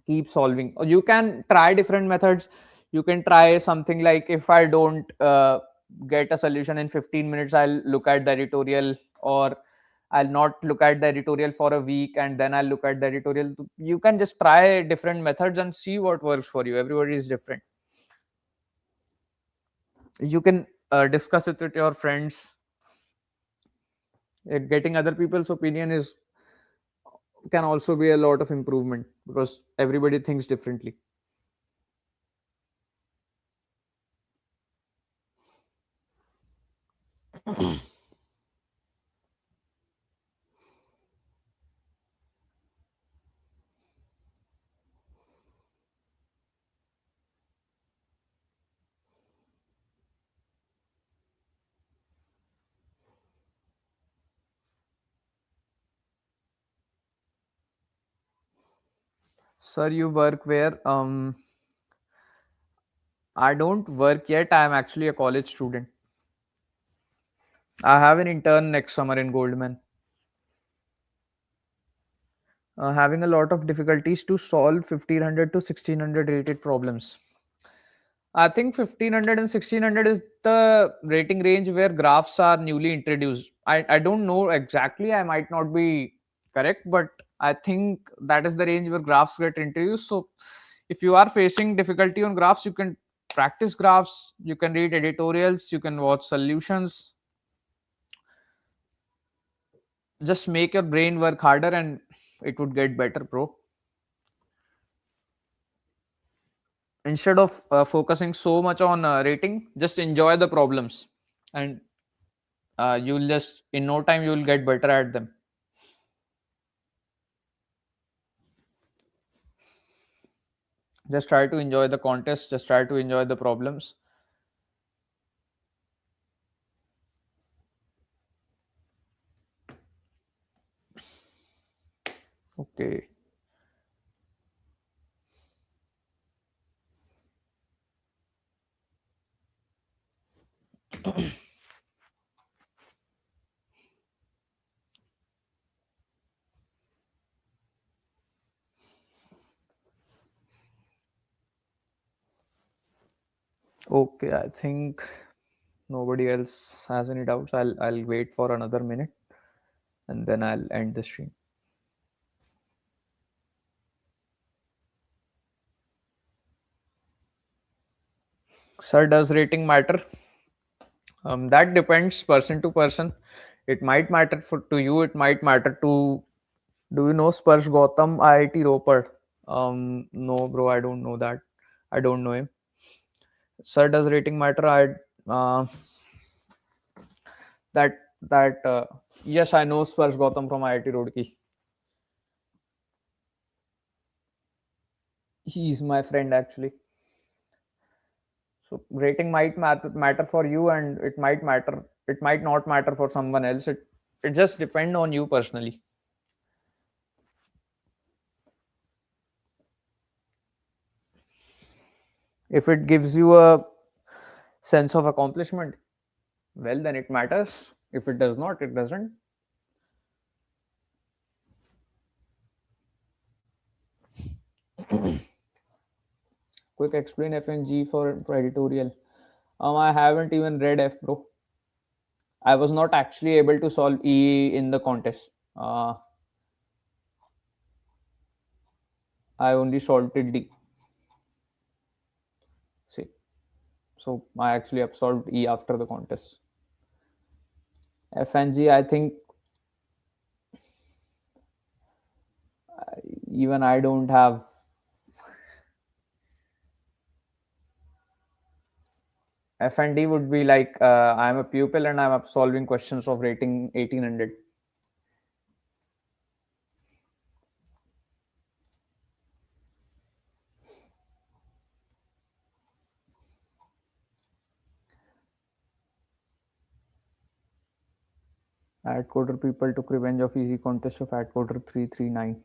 keep solving. Or you can try different methods. You can try something like, if I don't get a solution in 15 minutes, I'll look at the editorial, or I'll not look at the editorial for a week and then I'll look at the editorial. You can just try different methods and see what works for you. Everybody is different. You can discuss it with your friends. Getting other people's opinion is can also be a lot of improvement, because everybody thinks differently. Sir, you work where? I don't work yet. I am actually a college student. I have an intern next summer in Goldman. Having a lot of difficulties to solve 1500 to 1600 rated problems. I think 1500 and 1600 is the rating range where graphs are newly introduced. I don't know exactly. I might not be correct, but I think that is the range where graphs get introduced. So if you are facing difficulty on graphs, you can practice graphs, you can read editorials, you can watch solutions. Just make your brain work harder and it would get better, bro. Instead of focusing so much on rating, just enjoy the problems, and you'll just in no time you'll get better at them. Just try to enjoy the contest, just try to enjoy the problems. Okay. Okay, I think nobody else has any doubts. I'll wait for another minute and then I'll end the stream. Sir, does rating matter? That depends person to person. It might matter to you. It might matter to. Do you know Sparsh Gautam, IIT Ropar? No, bro, I don't know that. I don't know him. Sir, does rating matter? That yes, I know Sparsh Gautam from IIT Roorkee. He's my friend actually. So rating might matter for you, and it might matter. It might not matter for someone else. It just depends on you personally. If it gives you a sense of accomplishment, well, then it matters. If it does not, it doesn't. Quick explain F and G for editorial. I haven't even read F, bro. I was not actually able to solve E in the contest. I only solved D. See, so I actually have solved E after the contest. F and G, I think even I don't have. F and D would be like I'm a pupil and I'm solving questions of rating 1800. AtCoder people took revenge of easy contest of AtCoder 339.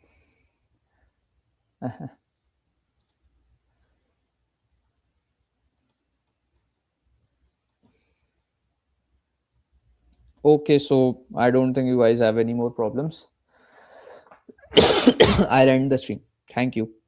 Okay, so I don't think you guys have any more problems. I'll end the stream. Thank you.